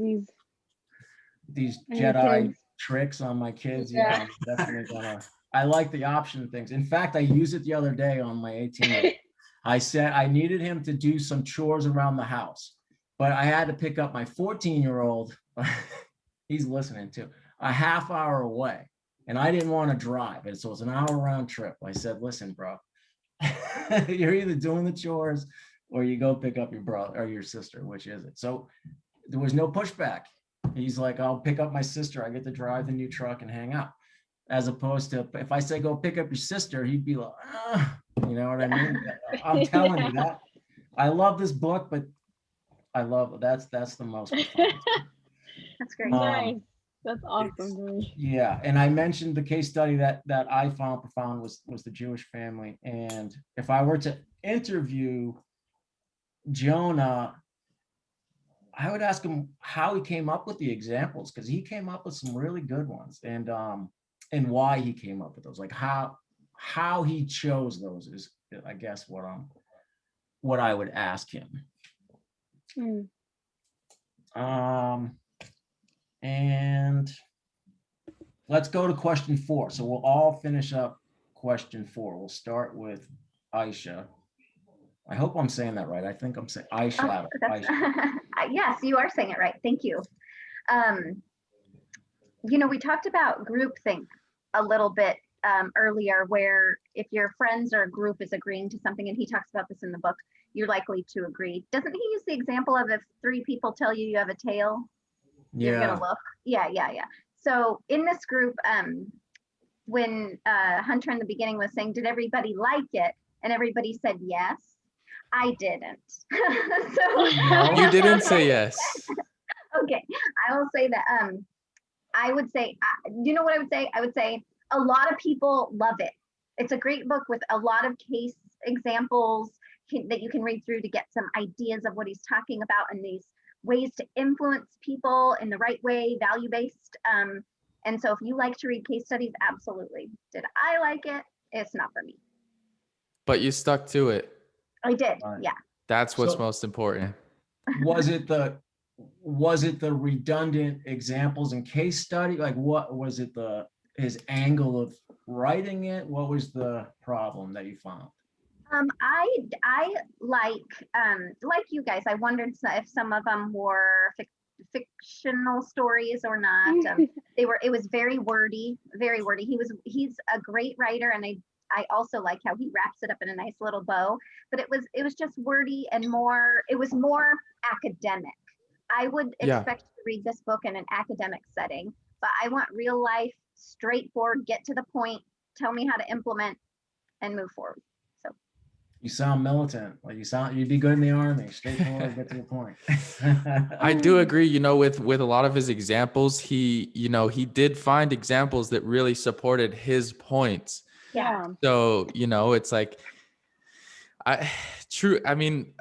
these Jedi tricks on my kids. Yeah, I'm definitely gonna. I like the option things. In fact, I used it the other day on my 18-year-old. I said I needed him to do some chores around the house, but I had to pick up my 14-year-old. He's listening too. A half hour away, and I didn't want to drive, and so it's an hour round trip. I said, "Listen, bro, you're either doing the chores or you go pick up your brother or your sister. Which is it?" So there was no pushback. He's like, I'll pick up my sister. I get to drive the new truck and hang out. As opposed to if I say, go pick up your sister, he'd be like, you know what I mean? I'm telling you that. I love this book, but I love that's the most fun. That's great. Nice. That's awesome. Yeah. And I mentioned the case study that I found profound was the Jewish family. And if I were to interview Jonah, I would ask him how he came up with the examples, because he came up with some really good ones, and why he came up with those, like how he chose those is, I guess, what I would ask him. And let's go to question 4. So we'll all finish up question 4. We'll start with Aisha. I hope I'm saying that right. I think I'm saying Aisha. Yes, you are saying it right. Thank you. We talked about groupthink a little bit earlier, where if your friends or a group is agreeing to something, and he talks about this in the book, you're likely to agree. Doesn't he use the example of if 3 people tell you have a tail, you're gonna look? Yeah. So in this group, when Hunter in the beginning was saying, did everybody like it? And everybody said yes. I didn't. So you didn't say yes. Okay, I will say that. I would say, you know what I would say? I would say a lot of people love it. It's a great book with a lot of case examples that you can read through to get some ideas of what he's talking about and these ways to influence people in the right way, value-based. And so if you like to read case studies, absolutely. Did I like it? It's not for me. But you stuck to it. I did, yeah. That's what's most important. Was it the redundant examples and case study? Like, what was it? His angle of writing it? What was the problem that you found? I like you guys. I wondered if some of them were fictional stories or not. It was very wordy, very wordy. He's a great writer, and I also like how he wraps it up in a nice little bow, but it was just wordy and it was more academic. I would expect to read this book in an academic setting, but I want real life, straightforward, get to the point, tell me how to implement and move forward. So you sound militant. Like you'd be good in the Army, straightforward, get to the point. I do agree, with a lot of his examples, he did find examples that really supported his points. Yeah. So, it's like, True. I mean,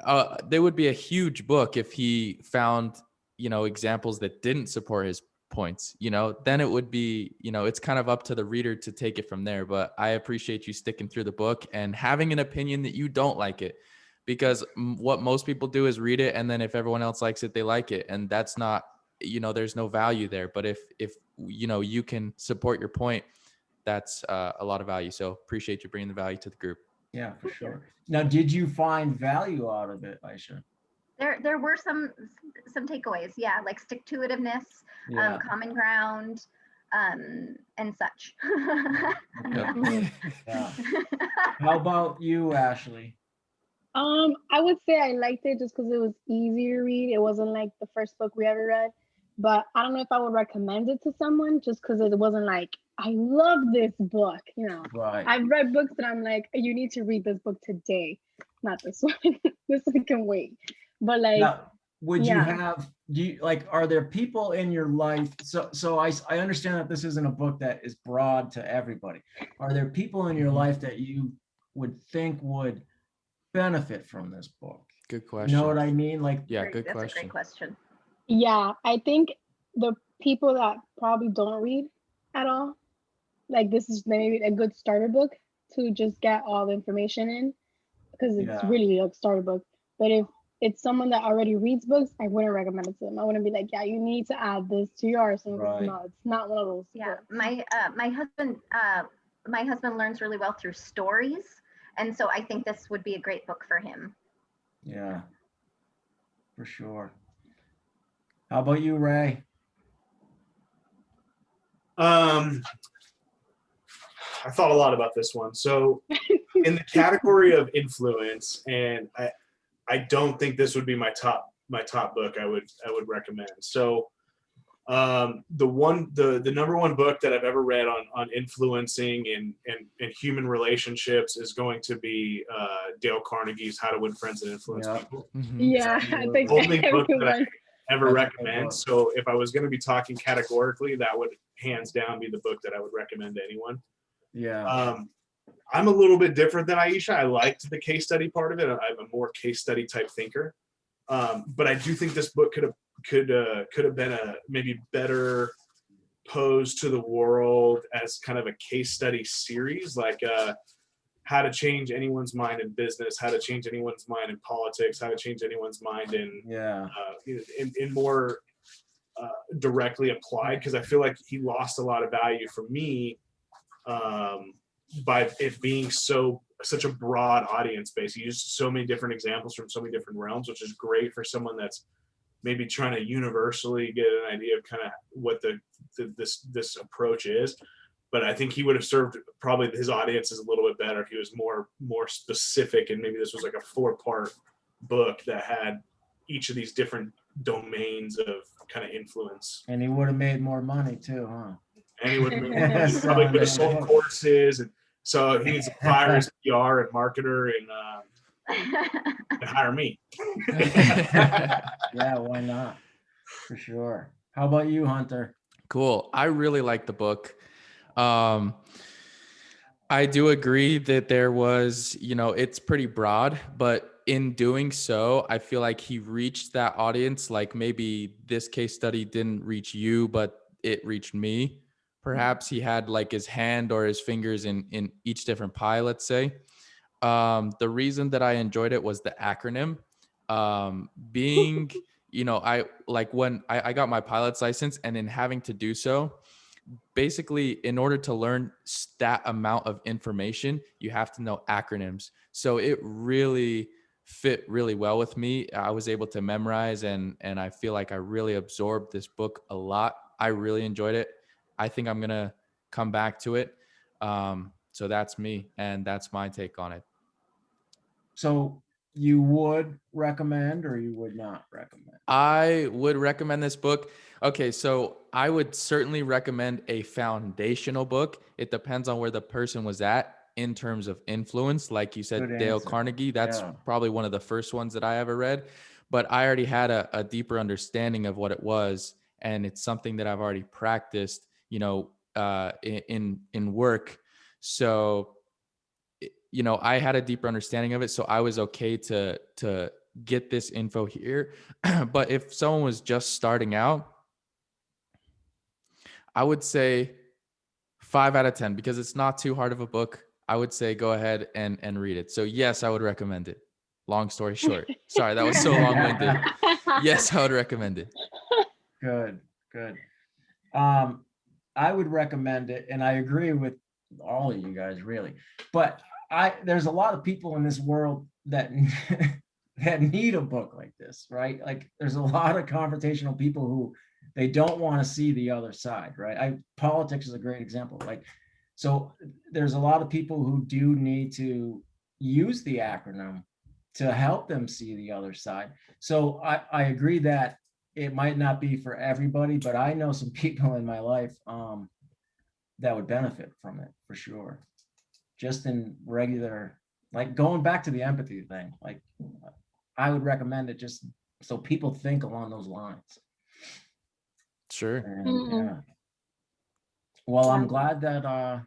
there would be a huge book if he found, examples that didn't support his points, then it would be, it's kind of up to the reader to take it from there. But I appreciate you sticking through the book and having an opinion that you don't like it, because what most people do is read it. And then if everyone else likes it, they like it. And that's not, there's no value there. But if, you can support your point, that's a lot of value. So appreciate you bringing the value to the group. Yeah, for sure. Now, did you find value out of it, Aisha? There were some takeaways, yeah, like stick-to-itiveness, Yeah. common ground, and such. Yeah. How about you, Ashley? I would say I liked it just because it was easy to read. It wasn't like the first book we ever read, but I don't know if I would recommend it to someone just because it wasn't like, I love this book. Right. I've read books that I'm like, you need to read this book today, not this one. This one can wait. But like, Now, would you yeah. are there people in your life? So I understand that this isn't a book that is broad to everybody. Are there people in your life that you would think would benefit from this book? Good question. You know what I mean? Like, yeah, good That's question. a great question. Yeah, I think the people that probably don't read at all, like this is maybe a good starter book to just get all the information in, because it's Yeah. really like starter book. But if it's someone that already reads books, I wouldn't recommend it to them. I wouldn't be like, yeah, you need to add this to your arsenal. Right. No, it's not one of those. Yeah, books. my husband learns really well through stories, and so I think this would be a great book for him. Yeah, for sure. How about you, Ray? I thought a lot about this one. So in the category of influence, and I don't think this would be my top book I would recommend. So the number one book that I've ever read on influencing and human relationships is going to be Dale Carnegie's How to Win Friends and Influence Yeah. People. Yeah, I think The only book that I everyone. ever That's a good recommend. book. So if I was going to be talking categorically, that would hands down be the book that I would recommend to anyone. Yeah. I'm a little bit different than Aisha. I liked the case study part of it. I'm a more case study type thinker. But I do think this book could have been a maybe better posed to the world as kind of a case study series, like how to change anyone's mind in business, how to change anyone's mind in politics, how to change anyone's mind in more directly applied, because I feel like he lost a lot of value for me by it being such a broad audience base. He used so many different examples from so many different realms, which is great for someone that's maybe trying to universally get an idea of kind of what this approach is. But I think he would have served probably his audiences a little bit better if he was more specific, and maybe this was like a 4-part book that had each of these different domains of kind of influence. And he would have made more money too, huh? And he would have probably would have sold courses, and so he needs to fire his PR and marketer and hire me. Yeah, why not? For sure. How about you, Hunter? Cool. I really like the book. I do agree that there was, it's pretty broad, but in doing so, I feel like he reached that audience. Like maybe this case study didn't reach you, but it reached me. Perhaps he had like his hand or his fingers in each different pie, let's say. The reason that I enjoyed it was the acronym. Being, I like when I got my pilot's license, and in having to do so, basically in order to learn that amount of information, you have to know acronyms. So it really fit really well with me. I was able to memorize, and I feel like I really absorbed this book a lot. I really enjoyed it. I think I'm going to come back to it. So that's me, and that's my take on it. So you would recommend or you would not recommend? I would recommend this book. Okay, so I would certainly recommend a foundational book. It depends on where the person was at in terms of influence. Like you said, Good Dale answer. Carnegie, that's Yeah. probably one of the first ones that I ever read. But I already had a deeper understanding of what it was. And it's something that I've already practiced, in work. So you know, I had a deeper understanding of it, so I was okay to get this info here. But if someone was just starting out, I would say 5 out of 10 because it's not too hard of a book. I would say go ahead and read it. So yes, I would recommend it. Long story short. Sorry, that was so long-winded. Yes, I would recommend it. Good. I would recommend it, and I agree with all of you guys, really. But there's a lot of people in this world that that need a book like this, right? Like there's a lot of confrontational people who they don't want to see the other side, right? Politics is a great example. Like, so there's a lot of people who do need to use the acronym to help them see the other side. So I agree that it might not be for everybody, but I know some people in my life that would benefit from it for sure. Just in regular, like going back to the empathy thing, like I would recommend it just so people think along those lines. Sure. And, yeah. Well, I'm glad that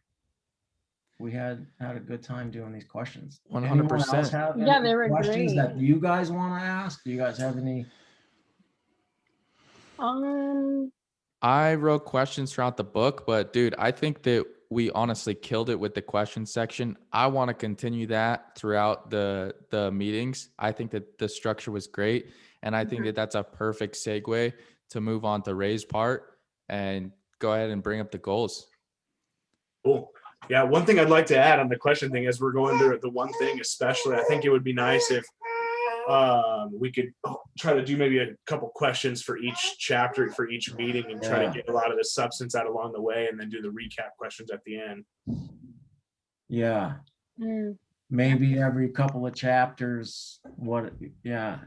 we had a good time doing these questions. 100%. Anyone else have Yeah, any they were questions great. that you guys want to ask? Do you guys have any? I wrote questions throughout the book, but dude, I think that we honestly killed it with the question section. I want to continue that throughout the meetings. I think that the structure was great, and I think that that's a perfect segue to move on to Ray's part and go ahead and bring up the goals. Cool. Yeah, one thing I'd like to add on the question thing as we're going through it, the one thing especially, I think it would be nice if we could try to do maybe a couple questions for each chapter, for each meeting, and try to get a lot of the substance out along the way, and then do the recap questions at the end. Yeah. Maybe every couple of chapters,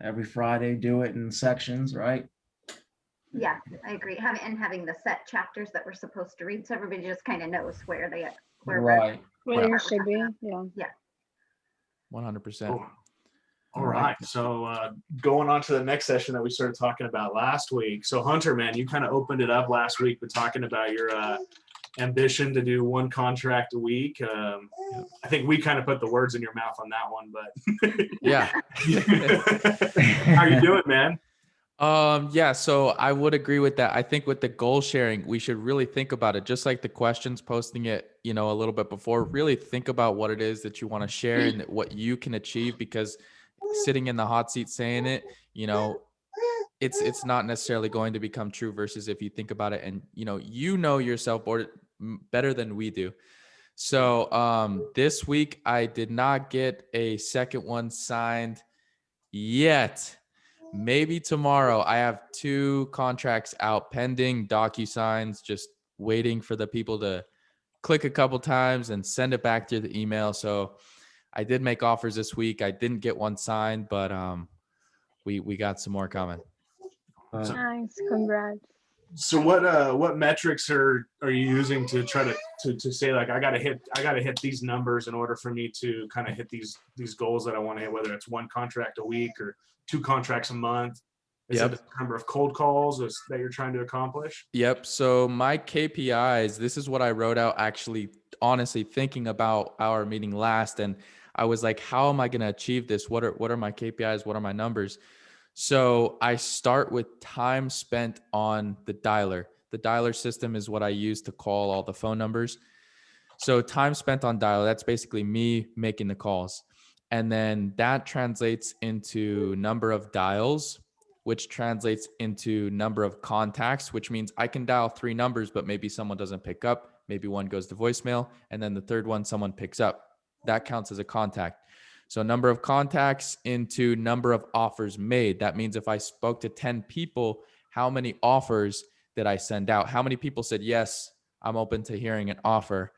every Friday, do it in sections, right? Yeah, I agree. Having the set chapters that we're supposed to read, so everybody just kind of knows where Right. Where you should be. Yeah. 100%. Cool. All right. So going on to the next session that we started talking about last week. So Hunter, man, you kind of opened it up last week with talking about your ambition to do one contract a week. I think we kind of put the words in your mouth on that one, but yeah. How are you doing, man? Yeah, so I would agree with that. I think with the goal sharing, we should really think about it, just like the questions, posting it, you know, a little bit before. Really think about what it is that you want to share and what you can achieve, because sitting in the hot seat saying it, you know, it's not necessarily going to become true, versus if you think about it and you know yourself better than we do. So this week I did not get a second one signed yet. Maybe tomorrow. I have 2 contracts out pending, DocuSigns, just waiting for the people to click a couple times and send it back through the email. So I did make offers this week. I didn't get one signed, but we got some more coming. Nice, congrats. So what metrics are you using to try to say, like, I gotta hit these numbers in order for me to kind of hit these goals that I want to hit, whether it's 1 contract a week or 2 contracts a month? Is it the number of cold calls that you're trying to accomplish? Yep. So my KPIs, this is what I wrote out, actually, honestly, thinking about our meeting last. And I was like, how am I going to achieve this? What are my KPIs? What are my numbers? So I start with time spent on the dialer. The dialer system is what I use to call all the phone numbers. So time spent on dialer, that's basically me making the calls. And then that translates into number of dials, which translates into number of contacts, which means I can dial 3 numbers, but maybe someone doesn't pick up. Maybe one goes to voicemail, and then the third one, someone picks up. That counts as a contact. So number of contacts into number of offers made. That means if I spoke to 10 people, how many offers did I send out? How many people said, yes, I'm open to hearing an offer?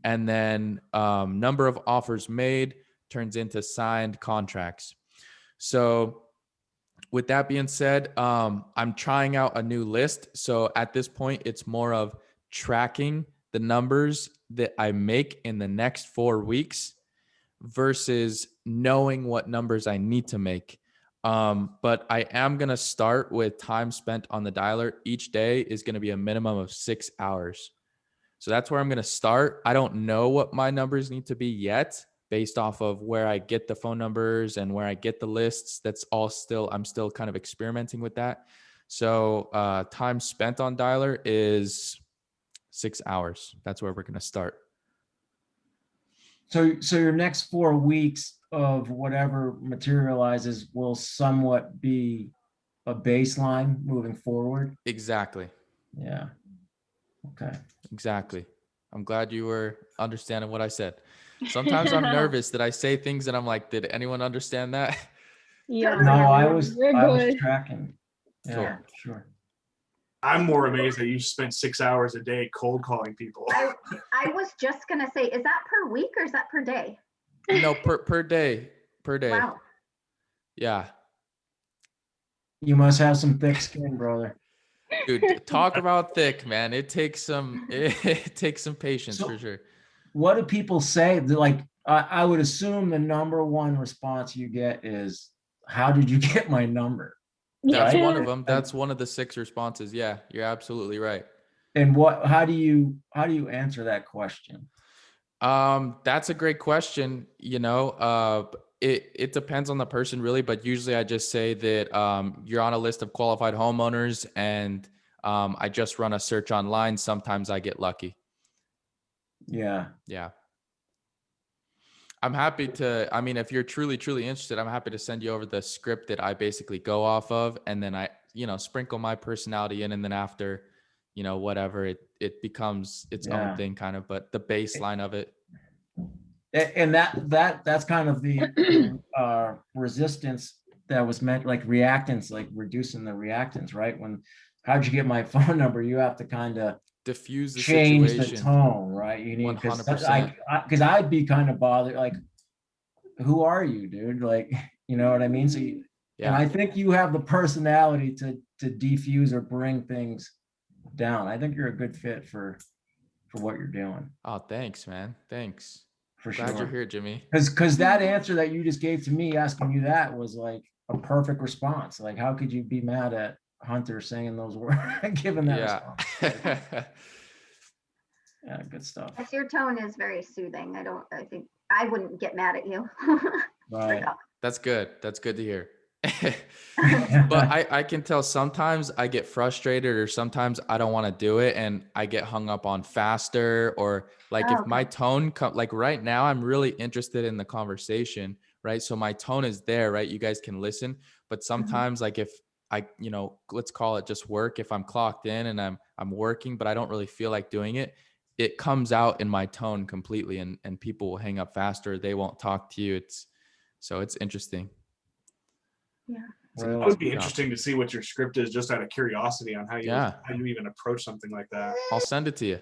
And then number of offers made turns into signed contracts. So with that being said, I'm trying out a new list. So at this point, it's more of tracking the numbers that I make in the next 4 weeks versus knowing what numbers I need to make. But I am going to start with time spent on the dialer. Each day is going to be a minimum of 6 hours. So that's where I'm going to start. I don't know what my numbers need to be yet, based off of where I get the phone numbers and where I get the lists. That's all still, I'm still kind of experimenting with that. So time spent on dialer is 6 hours. That's where we're going to start. So your next 4 weeks of whatever materializes will somewhat be a baseline moving forward. Exactly. Yeah. Okay. Exactly. I'm glad you were understanding what I said. Sometimes I'm nervous that I say things and I'm like, did anyone understand that? Yeah. No, I was We're good. tracking. Yeah, Cool. sure. I'm more amazed that you spent 6 hours a day cold calling people. I was just gonna say, is that per week or is that per day? No, per day. Per day. Wow. Yeah. You must have some thick skin, brother. Dude, talk about thick, man. It takes some patience So- for sure. What do people say? Like, I would assume the number one response you get is, "How did you get my number?" That's Right? one of them. That's one of the 6 responses. Yeah, you're absolutely right. And how do you answer that question? That's a great question. It depends on the person really, but usually I just say that you're on a list of qualified homeowners, and I just run a search online. Sometimes I get lucky. Yeah. Yeah. I'm happy to, I mean, if you're truly interested, I'm happy to send you over the script that I basically go off of, and then I, sprinkle my personality in, and then after, whatever, it becomes its own thing kind of, but the baseline of it. And that's kind of the resistance that was meant, like reactance, like reducing the reactance, right? How'd you get my phone number? You have to kind of Diffuse the change the situation. tone, right? You need, 100%. because I'd be kind of bothered, like, who are you, dude? Like, you know what I mean? So and Yeah. I think you have the personality to defuse or bring things down. I think you're a good fit for what you're doing, Oh, thanks, man. Thanks. for Glad sure. you're here, Jimmy. Because that answer that you just gave to me, asking you that, was like a perfect response. Like, how could you be mad at Hunter saying those words, given that response? Yeah, good stuff. Yes, your tone is very soothing. I think I wouldn't get mad at you. Right. That's good. That's good to hear. But I can tell sometimes I get frustrated, or sometimes I don't want to do it, and I get hung up on faster, or like if my tone like right now I'm really interested in the conversation, right? So my tone is there, right? You guys can listen, but sometimes like if I, let's call it just work, if I'm clocked in and I'm working, but I don't really feel like doing it, it comes out in my tone completely, and people will hang up faster. They won't talk to you. It's interesting. Yeah. It would be interesting to see what your script is, just out of curiosity, on how you even approach something like that. I'll send it to you.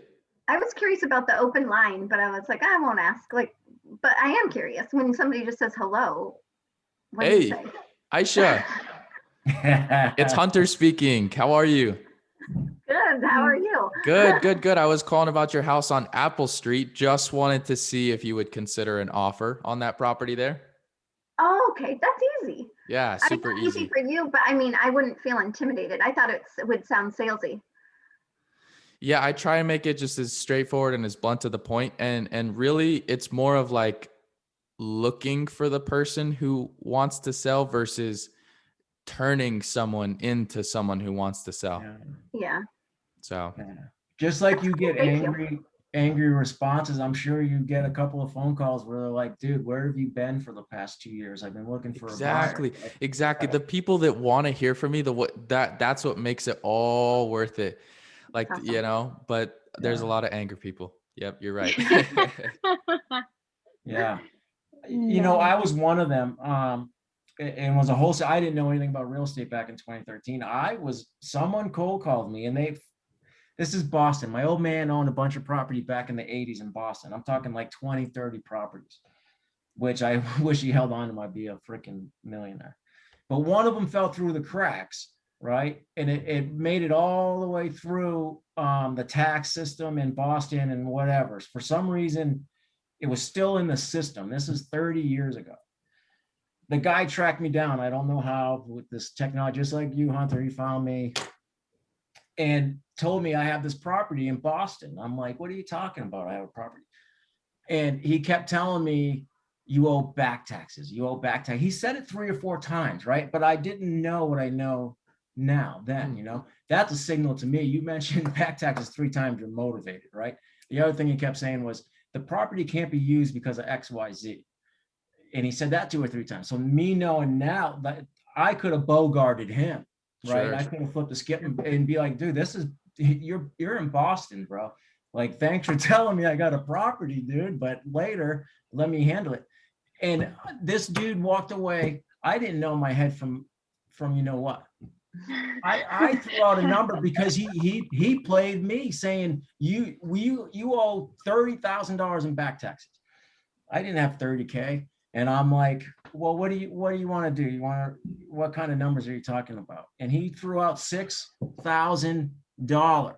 I was curious about the open line, but I was like, I won't ask. Like, but I am curious when somebody just says hello. What do you say? Aisha. It's Hunter speaking. How are you? Good. How are you? Good. I was calling about your house on Apple Street. Just wanted to see if you would consider an offer on that property there. Oh, okay. That's easy. Yeah, super easy for you, but I mean, I wouldn't feel intimidated. I thought it would sound salesy. Yeah, I try and make it just as straightforward and as blunt to the point. And really, it's more of like looking for the person who wants to sell versus turning someone into someone who wants to sell. Yeah. So just like you get Thank angry responses, I'm sure you get a couple of phone calls where they're like, dude, where have you been for the past 2 years? I've been looking for a buyer. Exactly. The people that want to hear from me, that's what makes it all worth it. Like, awesome. But there's a lot of angry people. Yep, you're right. Yeah. I was one of them. And was a wholesale. I didn't know anything about real estate back in 2013. Someone cold called me, and this is Boston. My old man owned a bunch of property back in the 80s in Boston. I'm talking like 20, 30 properties, which I wish he held on to. I'd be a freaking millionaire. But one of them fell through the cracks, right? And it made it all the way through the tax system in Boston and whatever. For some reason, it was still in the system. This is 30 years ago. The guy tracked me down. I don't know how, with this technology, just like you, Hunter. He found me and told me I have this property in Boston. I'm like, what are you talking about? I have a property. And he kept telling me you owe back taxes. You owe back tax. He said it 3 or 4 times, right? But I didn't know what I know now, then, you know, that's a signal to me. You mentioned back taxes 3 times, you're motivated, right? The other thing he kept saying was the property can't be used because of X, Y, Z. And he said that 2 or 3 times. So me knowing now that I could have bogarted him, right? Sure. I could have flipped the skip and be like, dude, this is, you're in Boston, bro. Like, thanks for telling me I got a property, dude, but later, let me handle it. And this dude walked away. I didn't know my head from you know what. I threw out a number because he played me saying you owe $30,000 in back taxes. I didn't have 30K. And I'm like, well, what do you want to do? What kind of numbers are you talking about? And he threw out $6,000.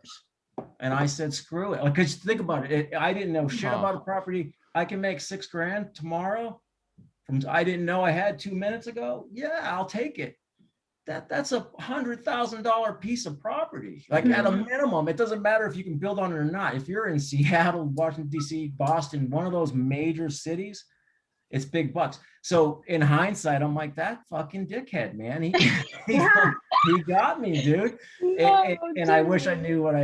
And I said, screw it. Like, cause think about it. I didn't know shit about a property. I can make $6,000 tomorrow. I didn't know I had 2 minutes ago. Yeah, I'll take it. That's a $100,000 piece of property. Like, at a minimum, it doesn't matter if you can build on it or not. If you're in Seattle, Washington, D.C., Boston, one of those major cities, it's big bucks. So in hindsight, I'm like, that fucking dickhead, man. He got me, dude. And I wish I knew what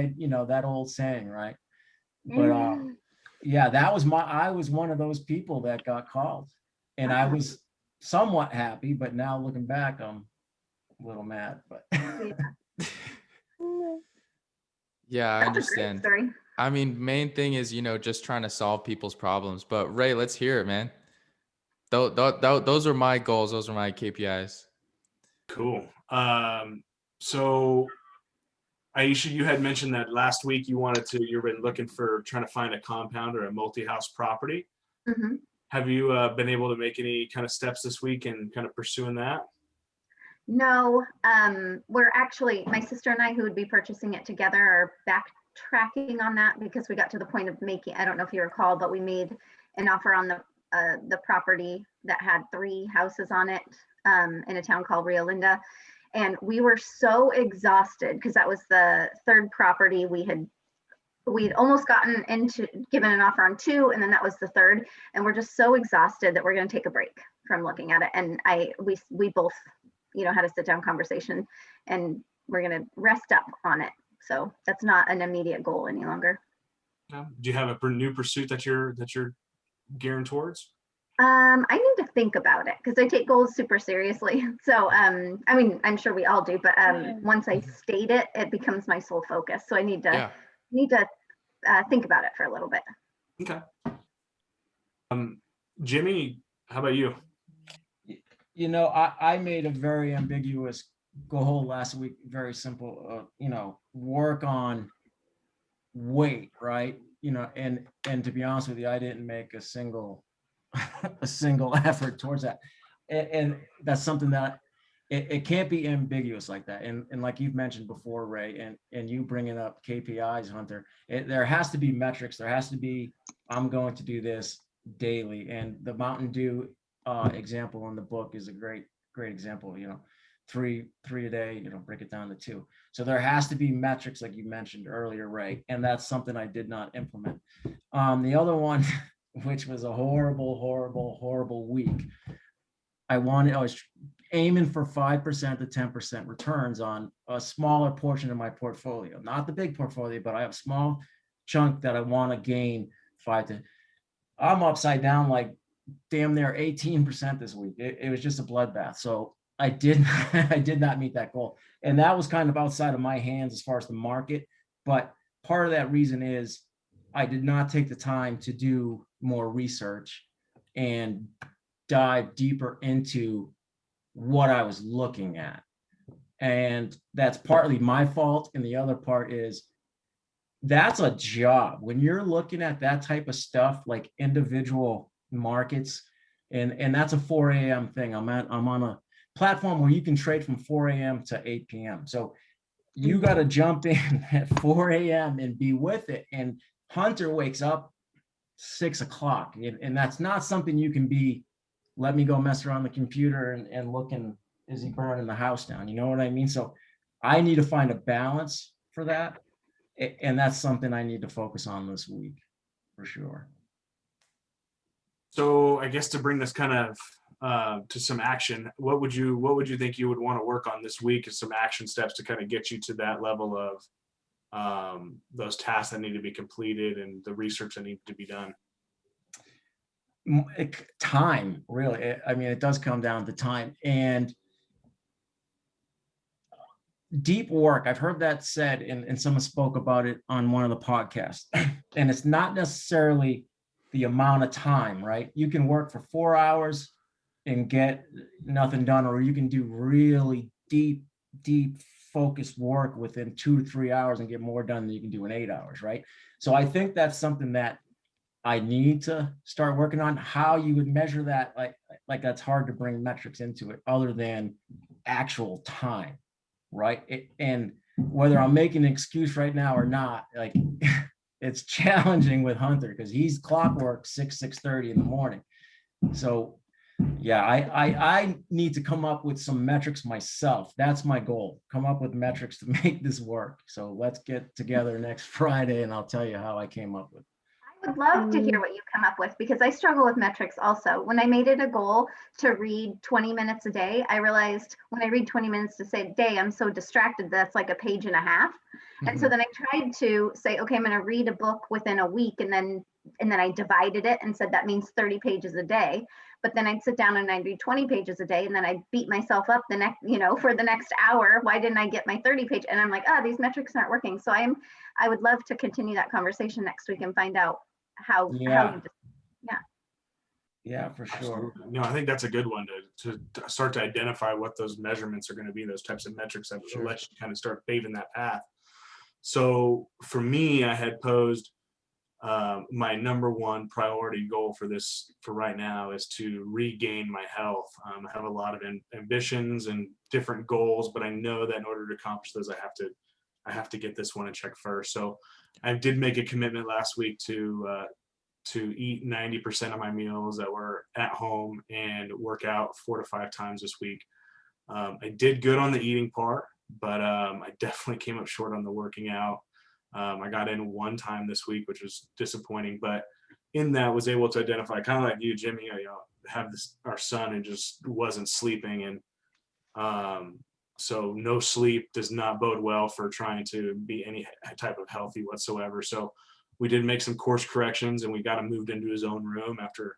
that old saying, right? But yeah, I was one of those people that got called. And I was somewhat happy, but now looking back, I'm a little mad. But yeah, I That's a great understand. story. I mean, main thing is, just trying to solve people's problems. But Ray, let's hear it, man. Those are my goals. Those are my KPIs. Cool. So Aisha, you had mentioned that last week you've been looking for trying to find a compound or a multi-house property. Mm-hmm. Have you been able to make any kind of steps this week in kind of pursuing that? No, we're actually, my sister and I, who would be purchasing it together, are backtracking on that because we got to the point of making, I don't know if you recall, but we made an offer on the property that had 3 houses on it in a town called Rio Linda. And we were so exhausted because that was the 3rd property we'd almost given an offer on 2, and then that was the 3rd. And we're just so exhausted that we're going to take a break from looking at it. And we both, had a sit down conversation, and we're going to rest up on it. So that's not an immediate goal any longer. Do you have a new pursuit that you're gearing towards? I need to think about it because I take goals super seriously. So, I mean, I'm sure we all do, but once I state it, it becomes my sole focus. So I need to think about it for a little bit. Okay. Jimmy, how about you? I made a very ambiguous goal last week. Very simple. Work on weight, right? And to be honest with you, I didn't make a single effort towards that. And that's something that it can't be ambiguous like that. And like you've mentioned before, Ray, and you bringing up KPIs, Hunter, there has to be metrics. There has to be, I'm going to do this daily. And the Mountain Dew example in the book is a great example. 3 a day, break it down to 2. So there has to be metrics like you mentioned earlier, Ray. And that's something I did not implement. The other one, which was a horrible week. I was aiming for 5% to 10% returns on a smaller portion of my portfolio, not the big portfolio, but I have a small chunk that I want to gain 5 to. I'm upside down like damn near 18% this week. It was just a bloodbath. So I did not meet that goal, and that was kind of outside of my hands as far as the market. But part of that reason is I did not take the time to do more research and dive deeper into what I was looking at. And that's partly my fault. And the other part is that's a job. When you're looking at that type of stuff, like individual markets, and that's a 4 a.m. thing. I'm on a platform where you can trade from 4 a.m. to 8 p.m. So you got to jump in at 4 a.m. and be with it. And Hunter wakes up 6 o'clock, and that's not something you can be, let me go mess around the computer and looking, is he burning the house down? You know what I mean? So I need to find a balance for that. And that's something I need to focus on this week for sure. So I guess to bring this kind of to some action, what would you think you would want to work on this week as some action steps to kind of get you to that level of those tasks that need to be completed and the research that needs to be done? Time, really. I mean, it does come down to time and deep work. I've heard that said, and someone spoke about it on one of the podcasts. And it's not necessarily the amount of time, right? You can work for 4 hours and get nothing done, or you can do really deep focused work within 2 to 3 hours and get more done than you can do in 8 hours, right? So I think that's something that I need to start working on. How you would measure that, like that's hard to bring metrics into it other than actual time, right? And whether I'm making an excuse right now or not, like it's challenging with Hunter because he's clockwork 6:30 in the morning. So yeah, I need to come up with some metrics myself. That's my goal. Come up with metrics to make this work. So let's get together next Friday and I'll tell you how I came up with. I would love to hear what you come up with because I struggle with metrics also. When I made it a goal to read 20 minutes a day, I realized when I read 20 minutes a day, I'm so distracted that's like a page and a half. And so then I tried to say, okay, I'm going to read a book within a week, and then I divided it and said that means 30 pages a day. But then I'd sit down and I'd read 20 pages a day, and then I'd beat myself up the next, for the next hour. Why didn't I get my 30 page? And I'm like, these metrics aren't working. So I would love to continue that conversation next week and find out how you yeah, for sure. Absolutely. No, I think that's a good one to start to identify what those measurements are going to be, those types of metrics that will let you kind of start paving that path. So for me, I had posed my number one priority goal for right now is to regain my health. I have a lot of ambitions and different goals, but I know that in order to accomplish those, I have to get this one in check first. So I did make a commitment last week to eat 90% of my meals that were at home and work out 4 to 5 times this week. I did good on the eating part, but I definitely came up short on the working out. I got in 1 time this week, which was disappointing, but in that was able to identify, kind of like you, Jimmy, have our son who just wasn't sleeping. And so no sleep does not bode well for trying to be any type of healthy whatsoever. So we did make some course corrections and we got him moved into his own room after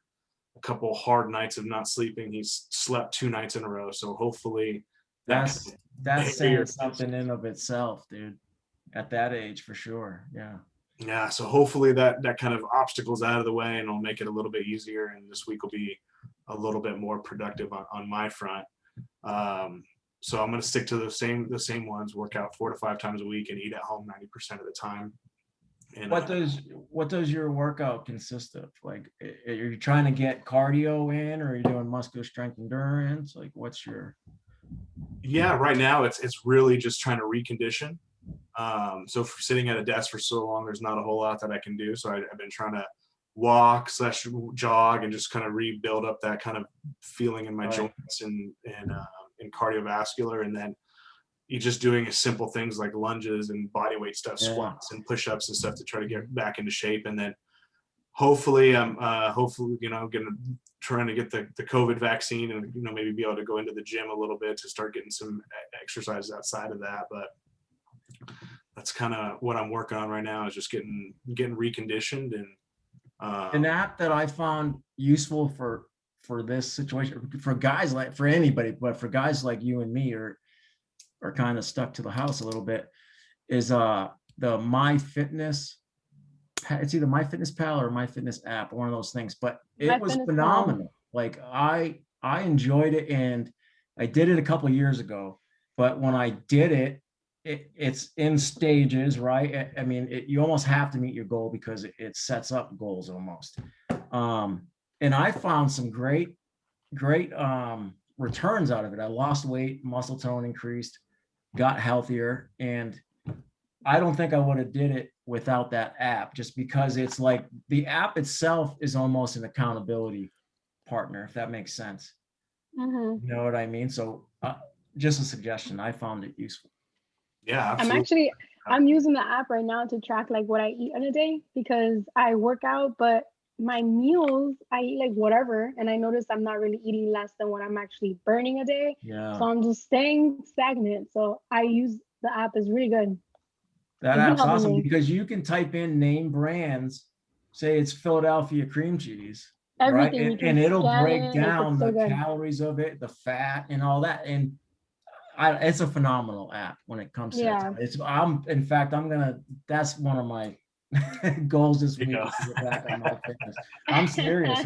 a couple hard nights of not sleeping. He's slept 2 nights in a row. So hopefully that's saying something in of itself, dude, at that age for sure. Yeah. So hopefully that kind of obstacle's out of the way and it'll make it a little bit easier. And this week will be a little bit more productive on my front. So I'm going to stick to the same ones, work out 4 to 5 times a week and eat at home 90% of the time. And what does your workout consist of? Like, are you trying to get cardio in, or are you doing muscular strength endurance? Like, what's your? Yeah, right now it's really just trying to recondition. So for sitting at a desk for so long, there's not a whole lot that I can do. So I've been trying to walk / jog and just kind of rebuild up that kind of feeling in my joints and cardiovascular. And then you're just doing simple things like lunges and body weight stuff, squats and push-ups and stuff to try to get back into shape. And then hopefully I'm trying to get the COVID vaccine and maybe be able to go into the gym a little bit to start getting some exercise outside of that. But that's kind of what I'm working on right now, is just getting reconditioned. And an app that I found useful for this situation, for guys for anybody, but for guys like you and me are kind of stuck to the house a little bit, is the MyFitness. It's either MyFitnessPal or MyFitness app, one of those things. But it was phenomenal. Like I enjoyed it, and I did it a couple of years ago. But when I did it, it's in stages, right? I mean, you almost have to meet your goal because it sets up goals almost. And I found some great returns out of it. I lost weight, muscle tone increased, got healthier, and I don't think I would have did it without that app, just because it's like the app itself is almost an accountability partner, if that makes sense. Mm-hmm. You know what I mean? So just a suggestion. I found it useful. Yeah, absolutely. I'm using the app right now to track like what I eat in a day, because I work out, but my meals, I eat like whatever, and I notice I'm not really eating less than what I'm actually burning a day. Yeah. So I'm just staying stagnant. So I use the app is really good. That It's been app's helping awesome me. because you can type in name brands, say it's Philadelphia cream cheese, right? Everything you can And it'll scan break it, like down it's so the good. calories of it, the fat, and all that. And it's a phenomenal app when it comes to Yeah. that. In fact, that's one of my goals this There you week go. is to get back on my fitness. I'm serious.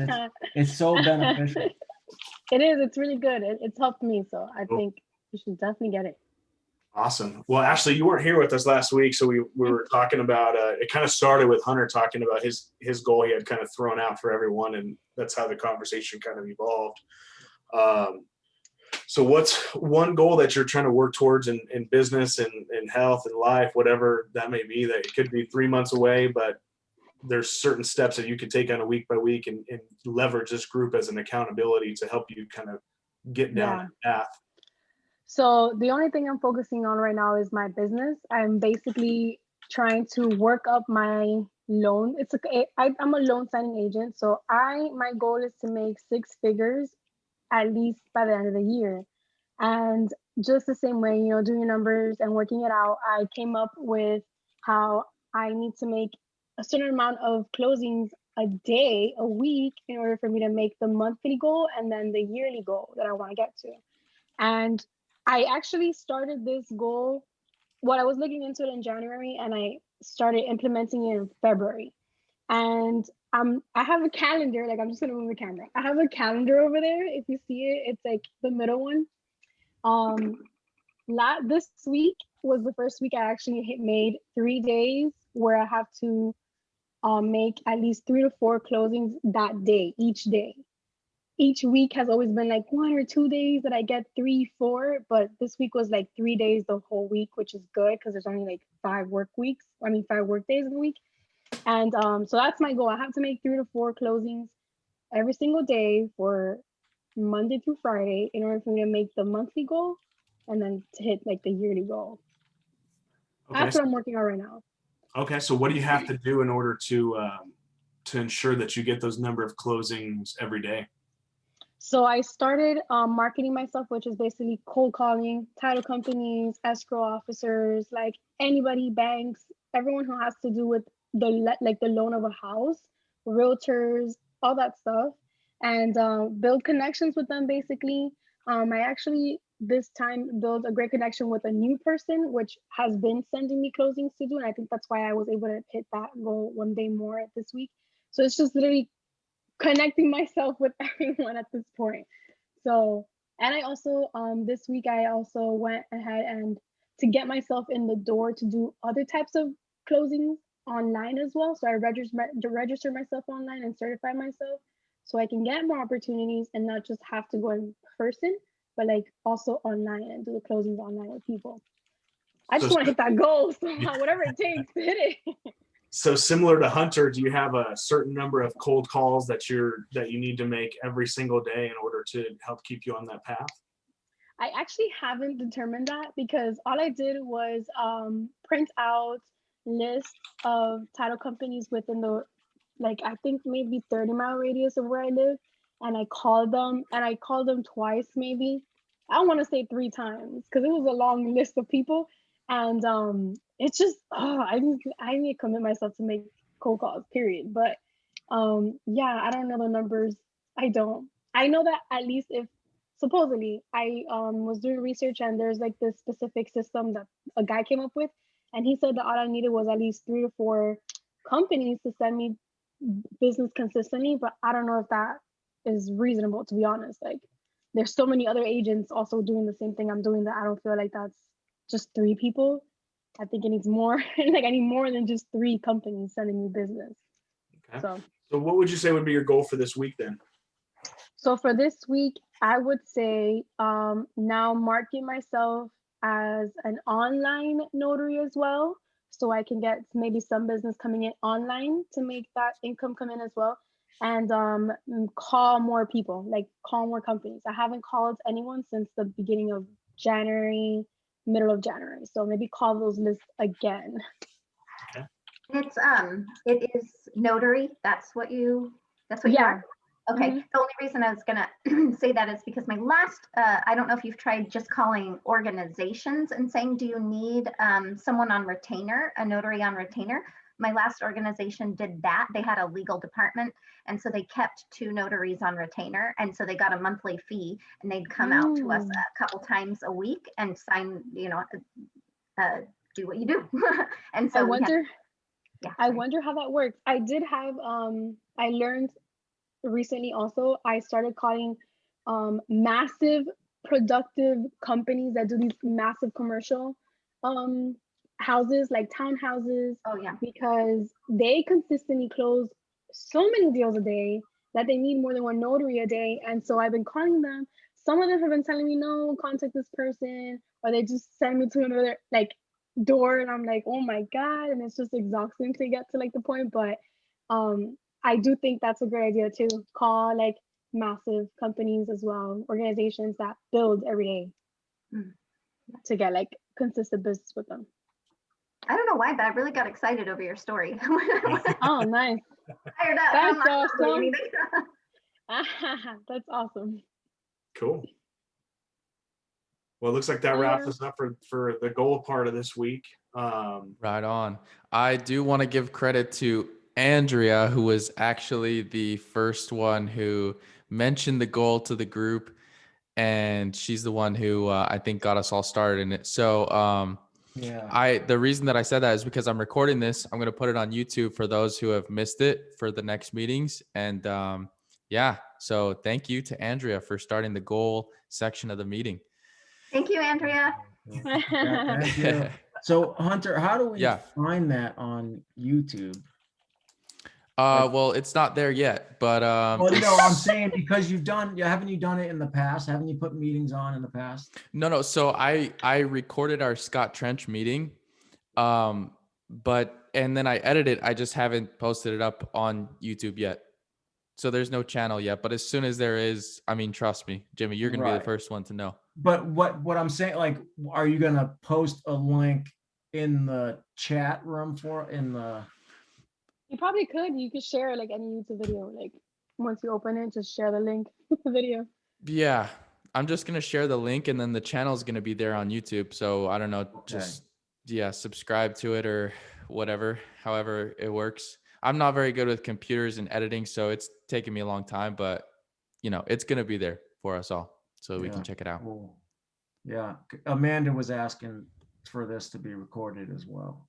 It's so beneficial. It is. It's really good. It's helped me. So I Cool. think you should definitely get it. Awesome. Well, Ashley, you weren't here with us last week, so we were talking about it. Kind of started with Hunter talking about his goal he had kind of thrown out for everyone, and that's how the conversation kind of evolved. So what's one goal that you're trying to work towards in business and health and life, whatever that may be, that it could be 3 months away, but there's certain steps that you could take on a week by week and leverage this group as an accountability to help you kind of get down that path. So the only thing I'm focusing on right now is my business. I'm basically trying to work up my loan. I'm a loan signing agent. So my goal is to make 6 figures at least by the end of the year. And just the same way, doing numbers and working it out, I came up with how I need to make a certain amount of closings a day, a week, in order for me to make the monthly goal and then the yearly goal that I want to get to. And I actually started this goal. I was looking into it in January, and I started implementing it in February. And I have a calendar. Like, I'm just gonna move the camera. I have a calendar over there. If you see it, it's like the middle one. This week was the first week I actually made 3 days where I have to make at least 3 to 4 closings that day, each day. Each week has always been like 1 or 2 days that I get 3, 4, but this week was like 3 days the whole week, which is good because there's only like 5 work days in the week. And so that's my goal. I have to make 3 to 4 closings every single day for Monday through Friday in order for me to make the monthly goal and then to hit like the yearly goal. Okay. That's what I'm working on right now. Okay. So what do you have to do in order to ensure that you get those number of closings every day? So I started marketing myself, which is basically cold calling title companies, escrow officers, like anybody, banks, everyone who has to do with the loan of a house, realtors, all that stuff, and build connections with them. Basically, I actually this time built a great connection with a new person, which has been sending me closings to do, and I think that's why I was able to hit that goal one day more this week. So it's just literally connecting myself with everyone at this point. So, and I also this week I also went ahead and to get myself in the door to do other types of closings online as well. So I register myself online and certify myself so I can get more opportunities and not just have to go in person, but like also online and do the closings online with people. I just want to hit that goal. So whatever it takes to hit it. So similar to Hunter, do you have a certain number of cold calls that you need to make every single day in order to help keep you on that path? I actually haven't determined that because all I did was print out lists of title companies within the, like, I think maybe 30-mile radius of where I live. And I called them twice, maybe. I don't want to say 3 times because it was a long list of people. And it's just, I need to commit myself to make cold calls, period. But yeah, I don't know the numbers. I don't. I know that at least if supposedly I was doing research and there's like this specific system that a guy came up with, and he said that all I needed was at least 3 to 4 companies to send me business consistently. But I don't know if that is reasonable, to be honest. Like, there's so many other agents also doing the same thing I'm doing that I don't feel like that's just 3 people. I think it needs more. Like, I need more than just 3 companies sending me business. Okay. So what would you say would be your goal for this week then? So for this week, I would say now market myself as an online notary as well. So I can get maybe some business coming in online to make that income come in as well. And call more people, like call more companies. I haven't called anyone since the beginning of January, middle of January. So maybe call those lists again. Okay. It is notary. That's what you Yeah. are. Okay. Mhm. The only reason I was gonna say that is because my last, I don't know if you've tried just calling organizations and saying, do you need someone on retainer, a notary on retainer? My last organization did that. They had a legal department, and so they kept 2 notaries on retainer, and so they got a monthly fee, and they'd come out to us a couple times a week and sign, do what you do. And so I we had, wonder. yeah. I sorry. wonder how that works. I did have I learned recently also I started calling massive productive companies that do these massive commercial um houses like townhouses Oh yeah. because they consistently close so many deals a day that they need more than one notary a day. And so I've been calling them. Some of them have been telling me no, contact this person, or they just send me to another like door, and I'm like, oh my God, and it's just exhausting to get to like the point. But I do think that's a great idea too. Call like massive companies as well, organizations that build every day Mm. to get like consistent business with them. I don't know why, but I really got excited over your story. Oh, nice. Fired up. That's I'm not gonna say awesome. anything. That's awesome. Cool. Well, it looks like that wraps us up for the goal part of this week. Right on. I do want to give credit to Andrea, who was actually the first one who mentioned the goal to the group, and she's the one who I think got us all started in it. So Yeah. the reason that I said that is because I'm recording this. I'm going to put it on YouTube for those who have missed it for the next meetings. And yeah, so thank you to Andrea for starting the goal section of the meeting. Thank you, Andrea. Yeah, thank you. So Hunter, how do we Yeah. find that on YouTube? Well, it's not there yet, but Well, no, I'm saying because haven't you done it in the past? Haven't you put meetings on in the past? No. So I recorded our Scott Trench meeting, but and then I edited. I just haven't posted it up on YouTube yet. So there's no channel yet. But as soon as there is, I mean, trust me, Jimmy, you're gonna be the Right. first one to know. But what I'm saying, like, are you gonna post a link in the chat room You probably could. You could share like any YouTube video. Like once you open it, just share the link with the video. Yeah, I'm just gonna share the link, and then the channel's gonna be there on YouTube. So I don't know, just subscribe to it or whatever, however it works. I'm not very good with computers and editing, so it's taken me a long time, but it's gonna be there for us all, so we can check it out. Cool. Yeah, Amanda was asking for this to be recorded as well.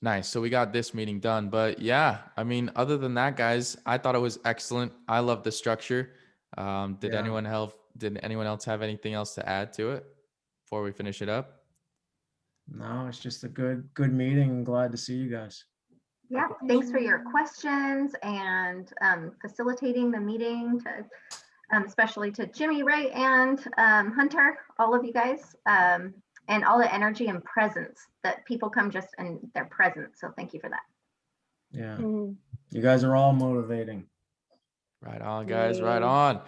Nice. So we got this meeting done, but yeah, I mean, other than that, guys, I thought it was excellent. I love the structure. Did Yeah. anyone else have anything else to add to it before we finish it up? No, it's just a good meeting. I'm glad to see you guys. Yeah, thanks for your questions and facilitating the meeting, to especially to Jimmy, Ray, and Hunter, all of you guys, and all the energy and presence that people come just and they're present. So thank you for that. Yeah. Mhm. You guys are all motivating. Right on, guys. Right Yay. on.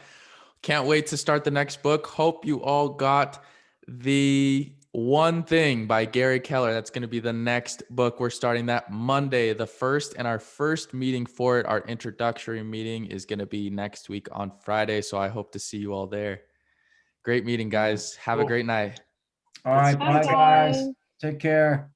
Can't wait to start the next book. Hope you all got The One Thing by Gary Keller. That's going to be the next book. We're starting that Monday, the 1st, and our first meeting for it, our introductory meeting, is going to be next week on Friday. So I hope to see you all there. Great meeting, guys. Have a great night. All right, Bye, bye guys. guys. Take care.